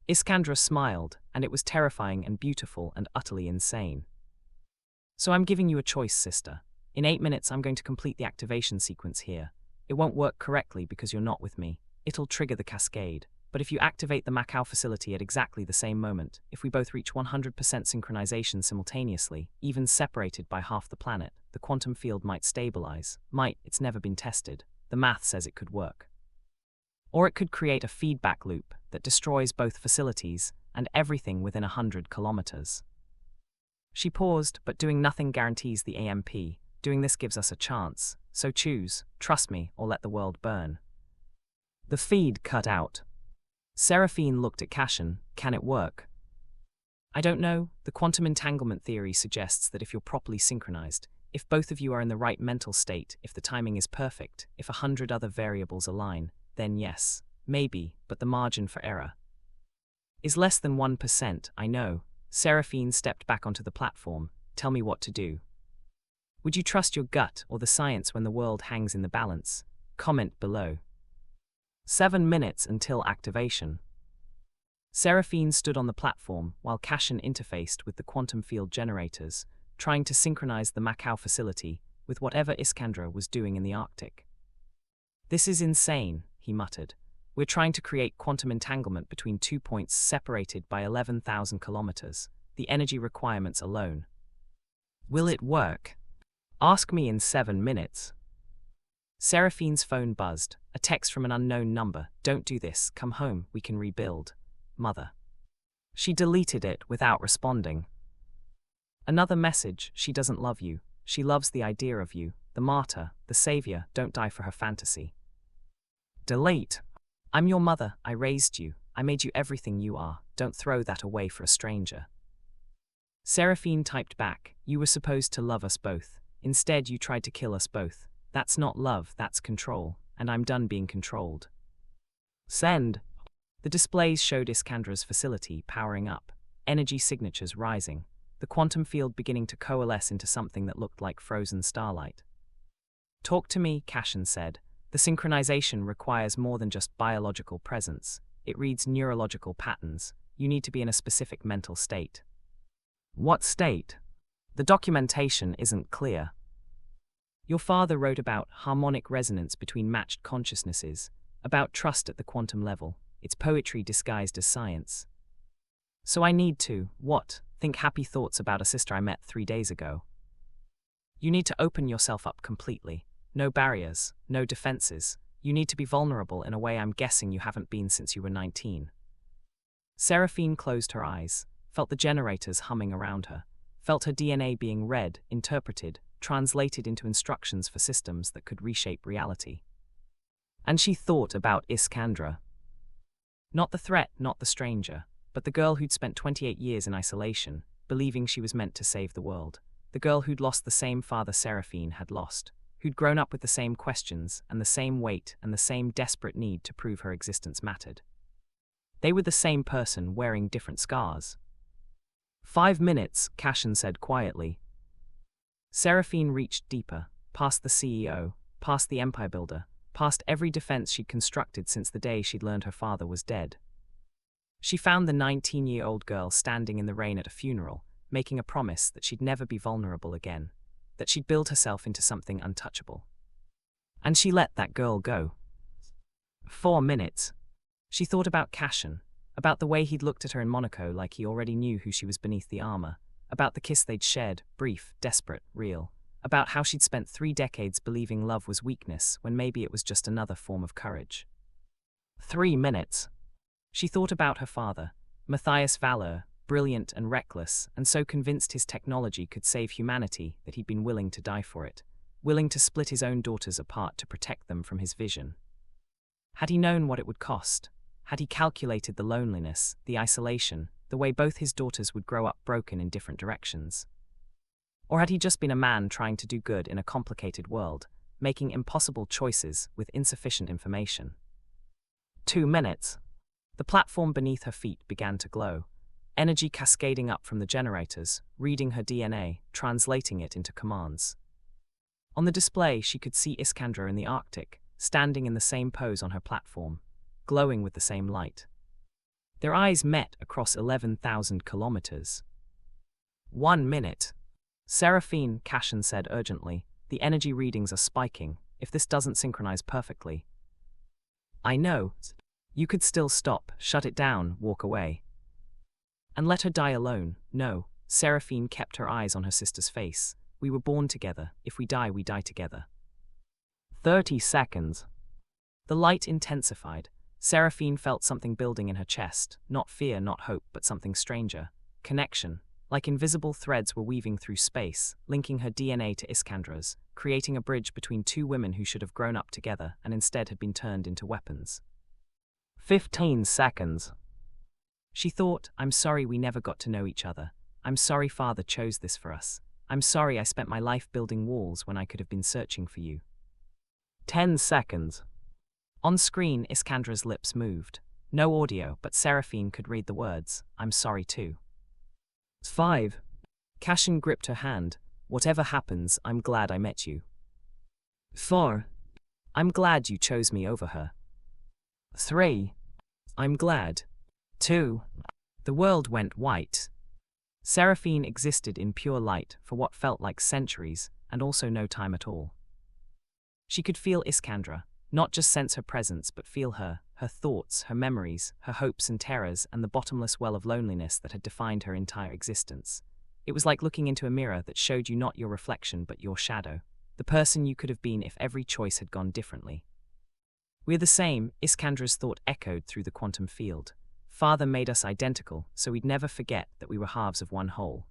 A: Iskandra smiled, and it was terrifying and beautiful and utterly insane. "So I'm giving you a choice, sister. In 8 minutes I'm going to complete the activation sequence here. It won't work correctly because you're not with me. It'll trigger the cascade. But if you activate the Macau facility at exactly the same moment, if we both reach 100% synchronization simultaneously, even separated by half the planet, the quantum field might stabilize. It's never been tested. The math says it could work. Or it could create a feedback loop that destroys both facilities and everything within 100 kilometers." She paused, "But doing nothing guarantees the AMP. Doing this gives us a chance. So choose, trust me, or let the world burn." The feed cut out. Seraphine looked at Cashin. "Can it work?" I don't know. The quantum entanglement theory suggests that if you're properly synchronized, if both of you are in the right mental state, if the timing is perfect, if 100 other variables align, then yes, maybe, but the margin for error is less than 1%, I know. Seraphine stepped back onto the platform. Tell me what to do. Would you trust your gut or the science when the world hangs in the balance? Comment below. 7 minutes until activation. Seraphine stood on the platform while Cashin interfaced with the quantum field generators, trying to synchronize the Macau facility with whatever Iskandra was doing in the Arctic. This is insane, he muttered. We're trying to create quantum entanglement between 2 points separated by 11,000 kilometers. The energy requirements alone. Will it work? Ask me in 7 minutes. Seraphine's phone buzzed. A text from an unknown number. Don't do this. Come home. We can rebuild. Mother. She deleted it without responding. Another message. She doesn't love you. She loves the idea of you. The martyr, the savior. Don't die for her fantasy. Delete. I'm your mother. I raised you. I made you everything you are. Don't throw that away for a stranger. Seraphine typed back. You were supposed to love us both. Instead, you tried to kill us both. That's not love, that's control. And I'm done being controlled. Send. The displays showed Iskandra's facility powering up, energy signatures rising, the quantum field beginning to coalesce into something that looked like frozen starlight. Talk to me, Cashin said. The synchronization requires more than just biological presence. It reads neurological patterns. You need to be in a specific mental state. What state? The documentation isn't clear. Your father wrote about harmonic resonance between matched consciousnesses, about trust at the quantum level. It's poetry disguised as science. So I need to, what? Think happy thoughts about a sister I met 3 days ago. You need to open yourself up completely. No barriers, no defenses. You need to be vulnerable in a way I'm guessing you haven't been since you were 19. Seraphine closed her eyes, felt the generators humming around her, felt her DNA being read, interpreted, translated into instructions for systems that could reshape reality. And she thought about Iskandra. Not the threat, not the stranger, but the girl who'd spent 28 years in isolation, believing she was meant to save the world. The girl who'd lost the same father Seraphine had lost, who'd grown up with the same questions and the same weight and the same desperate need to prove her existence mattered. They were the same person wearing different scars. 5 minutes, Cashin said quietly. Seraphine reached deeper, past the CEO, past the empire builder, past every defense she'd constructed since the day she'd learned her father was dead. She found the 19-year-old girl standing in the rain at a funeral, making a promise that she'd never be vulnerable again, that she'd build herself into something untouchable. And she let that girl go. 4 minutes. She thought about Cashin, about the way he'd looked at her in Monaco like he already knew who she was beneath the armor, about the kiss they'd shared, brief, desperate, real, about how she'd spent 3 decades believing love was weakness when maybe it was just another form of courage. 3 minutes. She thought about her father, Matthias Valeur, brilliant and reckless, and so convinced his technology could save humanity that he'd been willing to die for it, willing to split his own daughters apart to protect them from his vision. Had he known what it would cost? Had he calculated the loneliness, the isolation, the way both his daughters would grow up broken in different directions? Or had he just been a man trying to do good in a complicated world, making impossible choices with insufficient information? 2 minutes. The platform beneath her feet began to glow, energy cascading up from the generators, reading her DNA, translating it into commands. On the display, she could see Iskandra in the Arctic, standing in the same pose on her platform, glowing with the same light. Their eyes met across 11,000 kilometers. 1 minute. Seraphine, Cashin said urgently, the energy readings are spiking. If this doesn't synchronize perfectly. I know. You could still stop, shut it down, walk away. And let her die alone. No, Seraphine kept her eyes on her sister's face. We were born together. If we die together. 30 seconds. The light intensified. Seraphine felt something building in her chest. Not fear, not hope, but something stranger. Connection. Like invisible threads were weaving through space, linking her DNA to Iskandra's, creating a bridge between 2 women who should have grown up together and instead had been turned into weapons. 15 seconds. She thought, I'm sorry we never got to know each other. I'm sorry Father chose this for us. I'm sorry I spent my life building walls when I could have been searching for you. 10 seconds. On screen, Iskandra's lips moved. No audio, but Seraphine could read the words, I'm sorry too. 5. Cashin gripped her hand. Whatever happens, I'm glad I met you. 4. I'm glad you chose me over her. 3. I'm glad. 2. The world went white. Seraphine existed in pure light for what felt like centuries, and also no time at all. She could feel Iskandra, not just sense her presence but feel her thoughts, her memories, her hopes and terrors, and the bottomless well of loneliness that had defined her entire existence. It was like looking into a mirror that showed you not your reflection but your shadow, the person you could have been if every choice had gone differently. We're the same, Iskandra's thought echoed through the quantum field. Father made us identical, so we'd never forget that we were halves of one whole.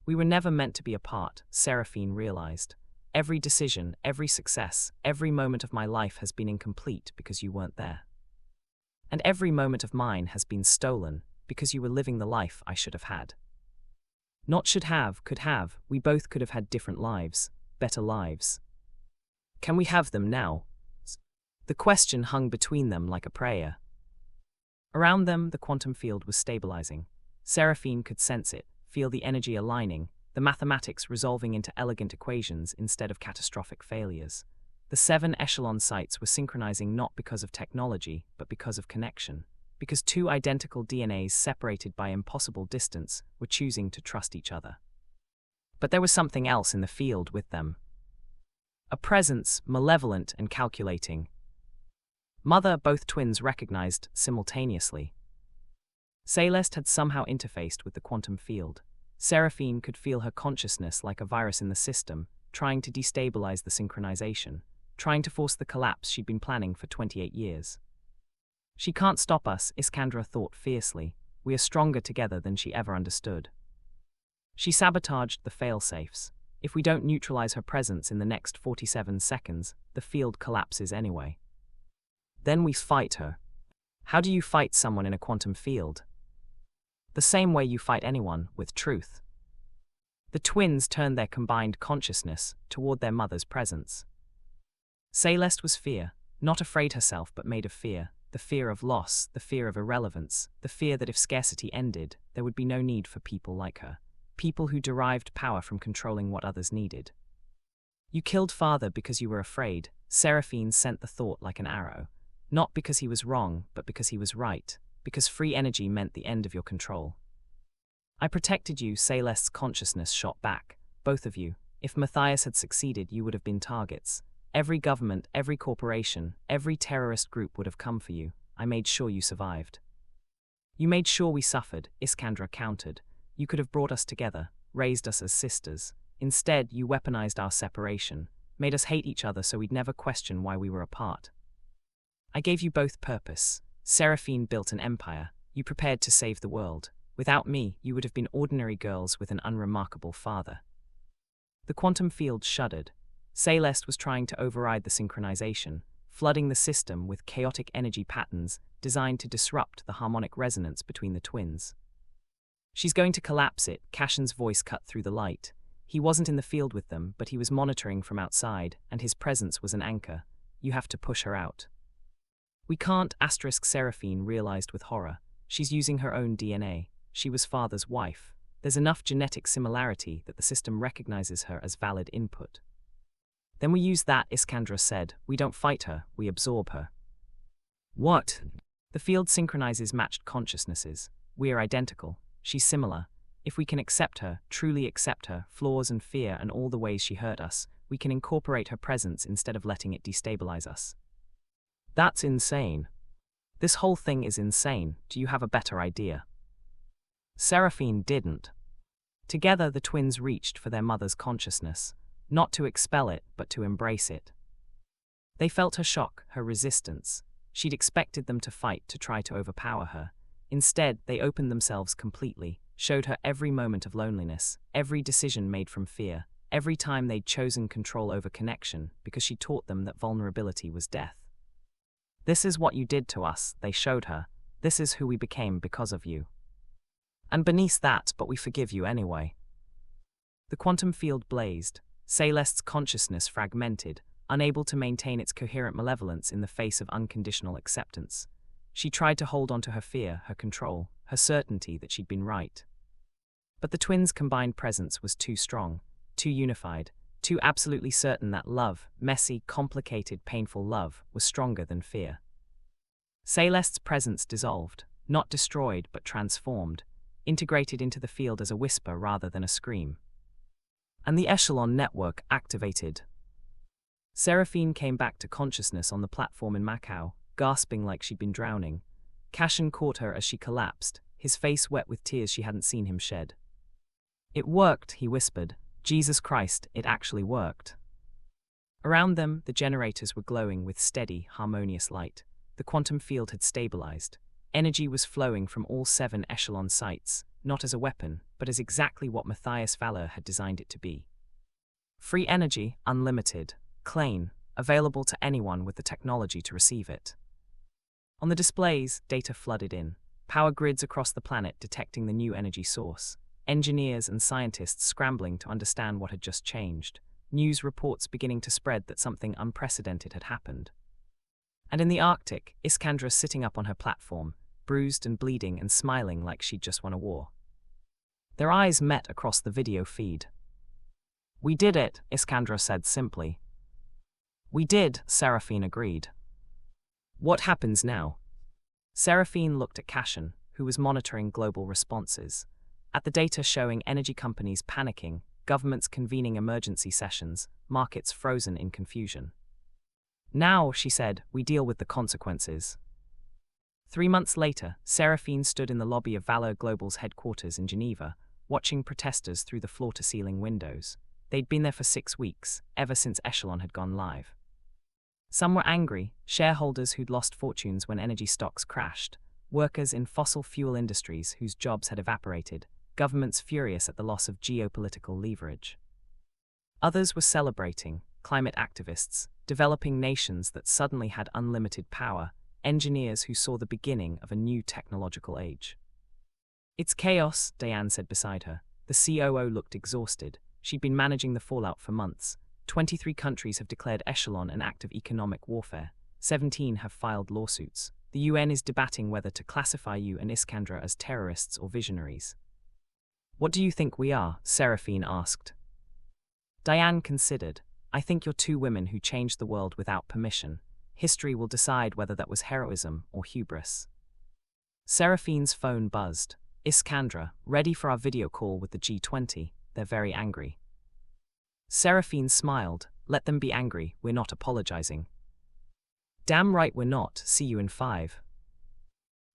A: We were never meant to be apart, Seraphine realized. Every decision, every success, every moment of my life has been incomplete because you weren't there. And every moment of mine has been stolen because you were living the life I should have had. Not should have, could have, we both could have had different lives, better lives. Can we have them now? The question hung between them like a prayer. Around them, the quantum field was stabilizing. Seraphine could sense it, feel the energy aligning, the mathematics resolving into elegant equations instead of catastrophic failures. The 7 echelon sites were synchronizing not because of technology, but because of connection. Because 2 identical DNAs separated by impossible distance were choosing to trust each other. But there was something else in the field with them. A presence, malevolent and calculating. Mother, both twins recognized simultaneously. Celeste had somehow interfaced with the quantum field. Seraphine could feel her consciousness like a virus in the system, trying to destabilize the synchronization, trying to force the collapse she'd been planning for 28 years. She can't stop us, Iskandra thought fiercely. We are stronger together than she ever understood. She sabotaged the fail-safes. If we don't neutralize her presence in the next 47 seconds, the field collapses anyway. Then we fight her. How do you fight someone in a quantum field? The same way you fight anyone, with truth. The twins turned their combined consciousness toward their mother's presence. Celeste was fear, not afraid herself but made of fear, the fear of loss, the fear of irrelevance, the fear that if scarcity ended, there would be no need for people like her, people who derived power from controlling what others needed. You killed Father because you were afraid, Seraphine sent the thought like an arrow, not because he was wrong, but because he was right. Because free energy meant the end of your control. I protected you, Celeste's consciousness shot back, both of you. If Matthias had succeeded, you would have been targets. Every government, every corporation, every terrorist group would have come for you. I made sure you survived. You made sure we suffered, Iskandra countered. You could have brought us together, raised us as sisters. Instead, you weaponized our separation, made us hate each other so we'd never question why we were apart. I gave you both purpose. Seraphine built an empire. You prepared to save the world. Without me, you would have been ordinary girls with an unremarkable father. The quantum field shuddered. Celeste was trying to override the synchronization, flooding the system with chaotic energy patterns designed to disrupt the harmonic resonance between the twins. She's going to collapse it, Cashin's voice cut through the light. He wasn't in the field with them, but he was monitoring from outside, and his presence was an anchor. You have to push her out. We can't, Seraphine realized with horror. She's using her own DNA. She was Father's wife. There's enough genetic similarity that the system recognizes her as valid input. Then we use that, Iskandra said. We don't fight her, we absorb her. What? The field synchronizes matched consciousnesses. We are identical. She's similar. If we can accept her, truly accept her, flaws and fear and all the ways she hurt us, we can incorporate her presence instead of letting it destabilize us. That's insane. This whole thing is insane. Do you have a better idea? Seraphine didn't. Together, the twins reached for their mother's consciousness, not to expel it, but to embrace it. They felt her shock, her resistance. She'd expected them to fight to try to overpower her. Instead, they opened themselves completely, showed her every moment of loneliness, every decision made from fear, every time they'd chosen control over connection, because she taught them that vulnerability was death. This is what you did to us, they showed her. This is who we became because of you. And beneath that, but we forgive you anyway. The quantum field blazed, Celeste's consciousness fragmented, unable to maintain its coherent malevolence in the face of unconditional acceptance. She tried to hold on to her fear, her control, her certainty that she'd been right. But the twins' combined presence was too strong, too unified, too absolutely certain that love, messy, complicated, painful love, was stronger than fear. Celeste's presence dissolved, not destroyed but transformed, integrated into the field as a whisper rather than a scream. And the Echelon network activated. Seraphine came back to consciousness on the platform in Macau, gasping like she'd been drowning. Cashin caught her as she collapsed, his face wet with tears she hadn't seen him shed. "It worked," he whispered. "Jesus Christ, it actually worked." Around them, the generators were glowing with steady, harmonious light. The quantum field had stabilized. Energy was flowing from all 7 Echelon sites, not as a weapon, but as exactly what Valeur had designed it to be. Free energy, unlimited, clean, available to anyone with the technology to receive it. On the displays, data flooded in, power grids across the planet detecting the new energy source, engineers and scientists scrambling to understand what had just changed, news reports beginning to spread that something unprecedented had happened. And in the Arctic, Iskandra sitting up on her platform, bruised and bleeding and smiling like she'd just won a war. Their eyes met across the video feed. "We did it," Iskandra said simply. "We did," Seraphine agreed. "What happens now?" Seraphine looked at Cashin, who was monitoring global responses, at the data showing energy companies panicking, governments convening emergency sessions, markets frozen in confusion. "Now," she said, "we deal with the consequences." 3 months later, Seraphine stood in the lobby of Valeur Global's headquarters in Geneva, watching protesters through the floor-to-ceiling windows. They'd been there for 6 weeks, ever since Echelon had gone live. Some were angry, shareholders who'd lost fortunes when energy stocks crashed, workers in fossil fuel industries whose jobs had evaporated, governments furious at the loss of geopolitical leverage. Others were celebrating, climate activists, developing nations that suddenly had unlimited power, engineers who saw the beginning of a new technological age. "It's chaos," Diane said beside her. The COO looked exhausted. She'd been managing the fallout for months. 23 countries have declared Echelon an act of economic warfare. 17 have filed lawsuits. The UN is debating whether to classify you and Iskandra as terrorists or visionaries. "What do you think we are?" Seraphine asked. Diane considered. "I think you're 2 women who changed the world without permission. History will decide whether that was heroism or hubris." Seraphine's phone buzzed. "Iskandra, ready for our video call with the G20. They're very angry." Seraphine smiled. "Let them be angry, we're not apologizing." "Damn right we're not, see you in 5.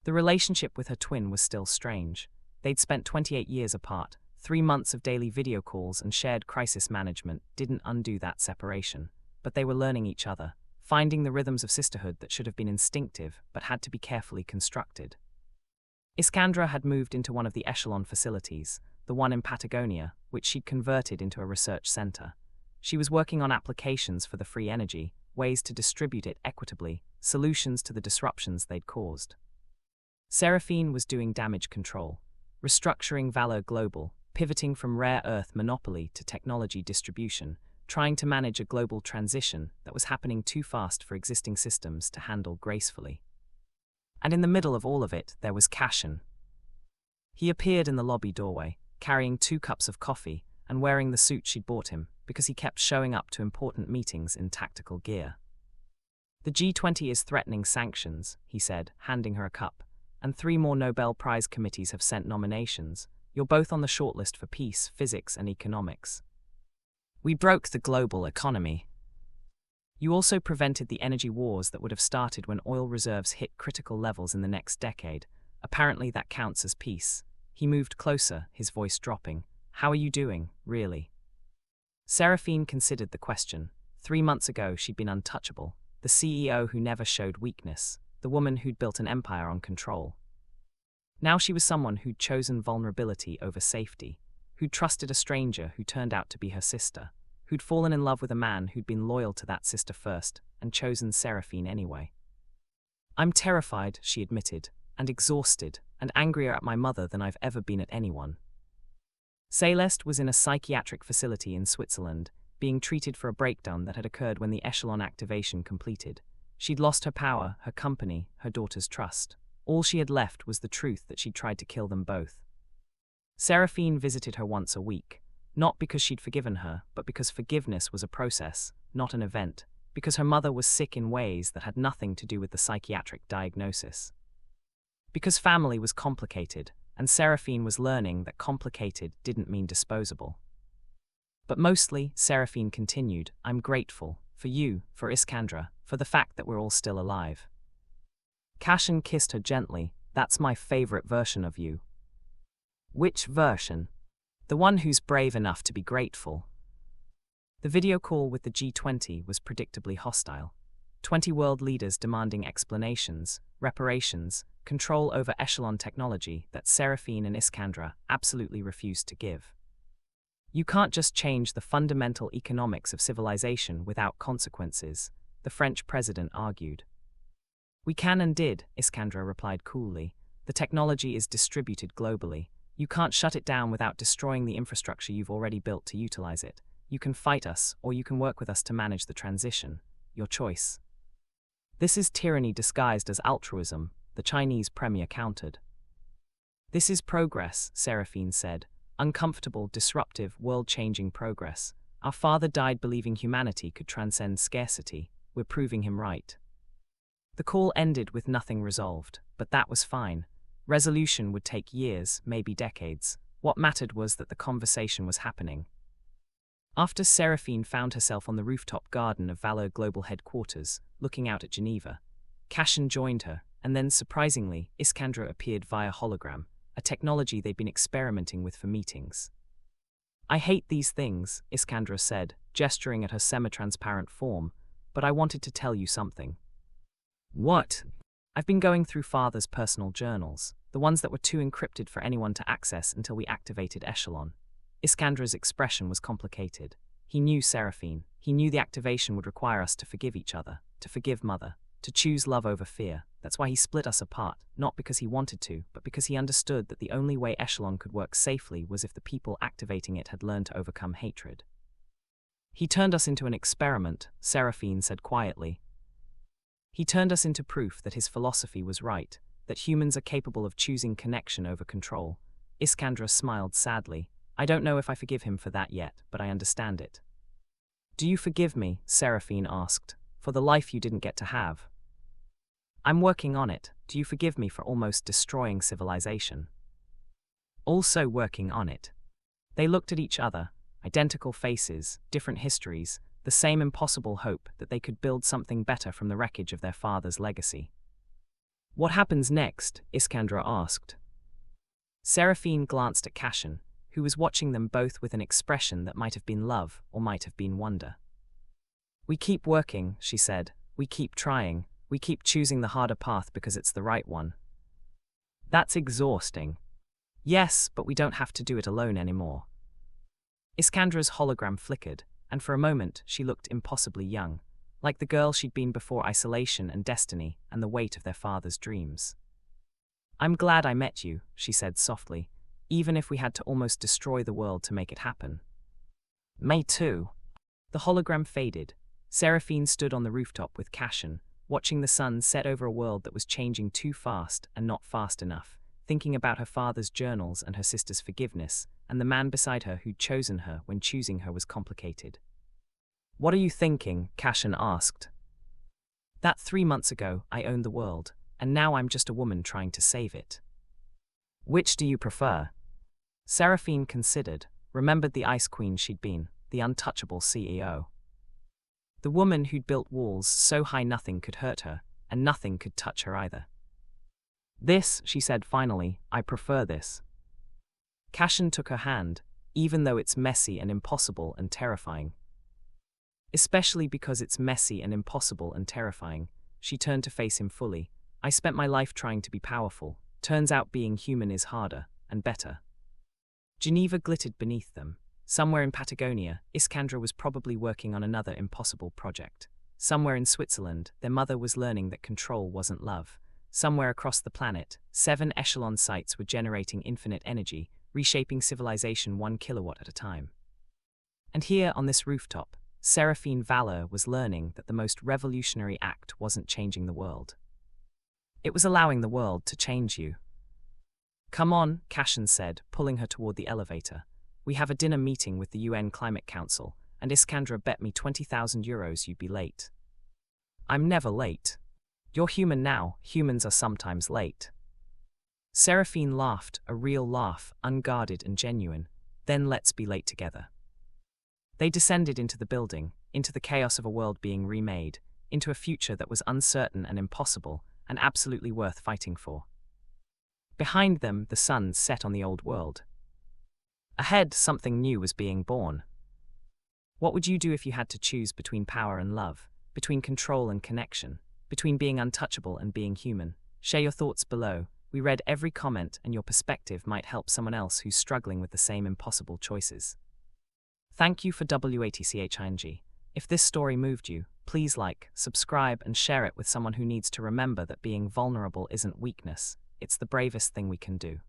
A: The relationship with her twin was still strange. They'd spent 28 years apart. 3 months of daily video calls and shared crisis management didn't undo that separation. But they were learning each other, finding the rhythms of sisterhood that should have been instinctive but had to be carefully constructed. Iskandra had moved into one of the Echelon facilities, the one in Patagonia, which she'd converted into a research center. She was working on applications for the free energy, ways to distribute it equitably, solutions to the disruptions they'd caused. Seraphine was doing damage control, restructuring Valeur Global, pivoting from rare earth monopoly to technology distribution, trying to manage a global transition that was happening too fast for existing systems to handle gracefully. And in the middle of all of it, there was Cashin. He appeared in the lobby doorway, carrying 2 cups of coffee and wearing the suit she'd bought him because he kept showing up to important meetings in tactical gear. "The G20 is threatening sanctions," he said, handing her a cup, "and 3 more Nobel Prize committees have sent nominations. You're both on the shortlist for peace, physics, and economics. We broke the global economy. You also prevented the energy wars that would have started when oil reserves hit critical levels in the next decade. Apparently that counts as peace." He moved closer, his voice dropping. "How are you doing, really?" Seraphine considered the question. 3 months ago she'd been untouchable, the CEO who never showed weakness, the woman who'd built an empire on control. Now she was someone who'd chosen vulnerability over safety, who'd trusted a stranger who turned out to be her sister, who'd fallen in love with a man who'd been loyal to that sister first and chosen Seraphine anyway. "I'm terrified," she admitted. and exhausted, and angrier at my mother than I've ever been at anyone. Celeste was in a psychiatric facility in Switzerland, being treated for a breakdown that had occurred when the echelon activation completed. She'd lost her power, her company, her daughter's trust. All she had left was the truth that she'd tried to kill them both. Seraphine visited her once a week, not because she'd forgiven her, but because forgiveness was a process, not an event, because her mother was sick in ways that had nothing to do with the psychiatric diagnosis. Because family was complicated, and Seraphine was learning that complicated didn't mean disposable. But mostly, Seraphine continued, I'm grateful, for you, for Iskandra, for the fact that we're all still alive. Cashin kissed her gently, that's my favorite version of you. Which version? The one who's brave enough to be grateful. The video call with the G20 was predictably hostile. 20 world leaders demanding explanations, reparations, control over echelon technology that Seraphine and Iskandra absolutely refused to give. You can't just change the fundamental economics of civilization without consequences, the French president argued. We can and did, Iskandra replied coolly. The technology is distributed globally. You can't shut it down without destroying the infrastructure you've already built to utilize it. You can fight us, or you can work with us to manage the transition. Your choice. This is tyranny disguised as altruism, the Chinese premier countered. This is progress, Seraphine said. Uncomfortable, disruptive, world-changing progress. Our father died believing humanity could transcend scarcity. We're proving him right. The call ended with nothing resolved, but that was fine. Resolution would take years, maybe decades. What mattered was that the conversation was happening. After Seraphine found herself on the rooftop garden of Valeur Global Headquarters, looking out at Geneva, Cashin joined her, and then, surprisingly, Iskandra appeared via hologram, a technology they'd been experimenting with for meetings. I hate these things, Iskandra said, gesturing at her semi-transparent form, but I wanted to tell you something. What? I've been going through Father's personal journals, the ones that were too encrypted for anyone to access until we activated Echelon. Iskandra's expression was complicated. He knew Seraphine. He knew the activation would require us to forgive each other, to forgive Mother, to choose love over fear. That's why he split us apart, not because he wanted to, but because he understood that the only way Echelon could work safely was if the people activating it had learned to overcome hatred. He turned us into an experiment, Seraphine said quietly. He turned us into proof that his philosophy was right, that humans are capable of choosing connection over control. Iskandra smiled sadly. I don't know if I forgive him for that yet, but I understand it. Do you forgive me, Seraphine asked, for the life you didn't get to have? I'm working on it. Do you forgive me for almost destroying civilization? Also working on it. They looked at each other, identical faces, different histories, the same impossible hope that they could build something better from the wreckage of their father's legacy. What happens next? Iskandra asked. Seraphine glanced at Cashin, who was watching them both with an expression that might have been love or might have been wonder. We keep working, she said. We keep trying. We keep choosing the harder path because it's the right one. That's exhausting. Yes, but we don't have to do it alone anymore. Iskandra's hologram flickered, and for a moment she looked impossibly young, like the girl she'd been before isolation and destiny and the weight of their father's dreams. I'm glad I met you, she said softly, even if we had to almost destroy the world to make it happen. Me too. The hologram faded. Seraphine stood on the rooftop with Cashin, watching the sun set over a world that was changing too fast and not fast enough, thinking about her father's journals and her sister's forgiveness, and the man beside her who'd chosen her when choosing her was complicated. What are you thinking? Cashin asked. That 3 months ago I owned the world, and now I'm just a woman trying to save it. Which do you prefer? Seraphine considered, remembered the Ice Queen she'd been, the untouchable CEO. The woman who'd built walls so high nothing could hurt her, and nothing could touch her either. This, she said finally, I prefer this. Cashin took her hand, even though it's messy and impossible and terrifying. Especially because it's messy and impossible and terrifying, she turned to face him fully. I spent my life trying to be powerful. Turns out being human is harder, and better. Geneva glittered beneath them. Somewhere in Patagonia, Iskandra was probably working on another impossible project. Somewhere in Switzerland, their mother was learning that control wasn't love. somewhere across the planet, 7 echelon sites were generating infinite energy, reshaping civilization 1 kilowatt at a time. And here, on this rooftop, Seraphine Valeur was learning that the most revolutionary act wasn't changing the world. It was allowing the world to change you. "Come on," Cashin said, pulling her toward the elevator. "We have a dinner meeting with the UN Climate Council, and Iskandra bet me 20,000 euros you'd be late." "I'm never late. You're human now, humans are sometimes late." Seraphine laughed, a real laugh, unguarded and genuine. "Then let's be late together." They descended into the building, into the chaos of a world being remade, into a future that was uncertain and impossible, and absolutely worth fighting for. Behind them, the sun set on the old world. Ahead, something new was being born. What would you do if you had to choose between power and love, between control and connection, between being untouchable and being human? Share your thoughts below. We read every comment, and your perspective might help someone else who's struggling with the same impossible choices. Thank you for watching. If this story moved you, please like, subscribe, and share it with someone who needs to remember that being vulnerable isn't weakness, it's the bravest thing we can do.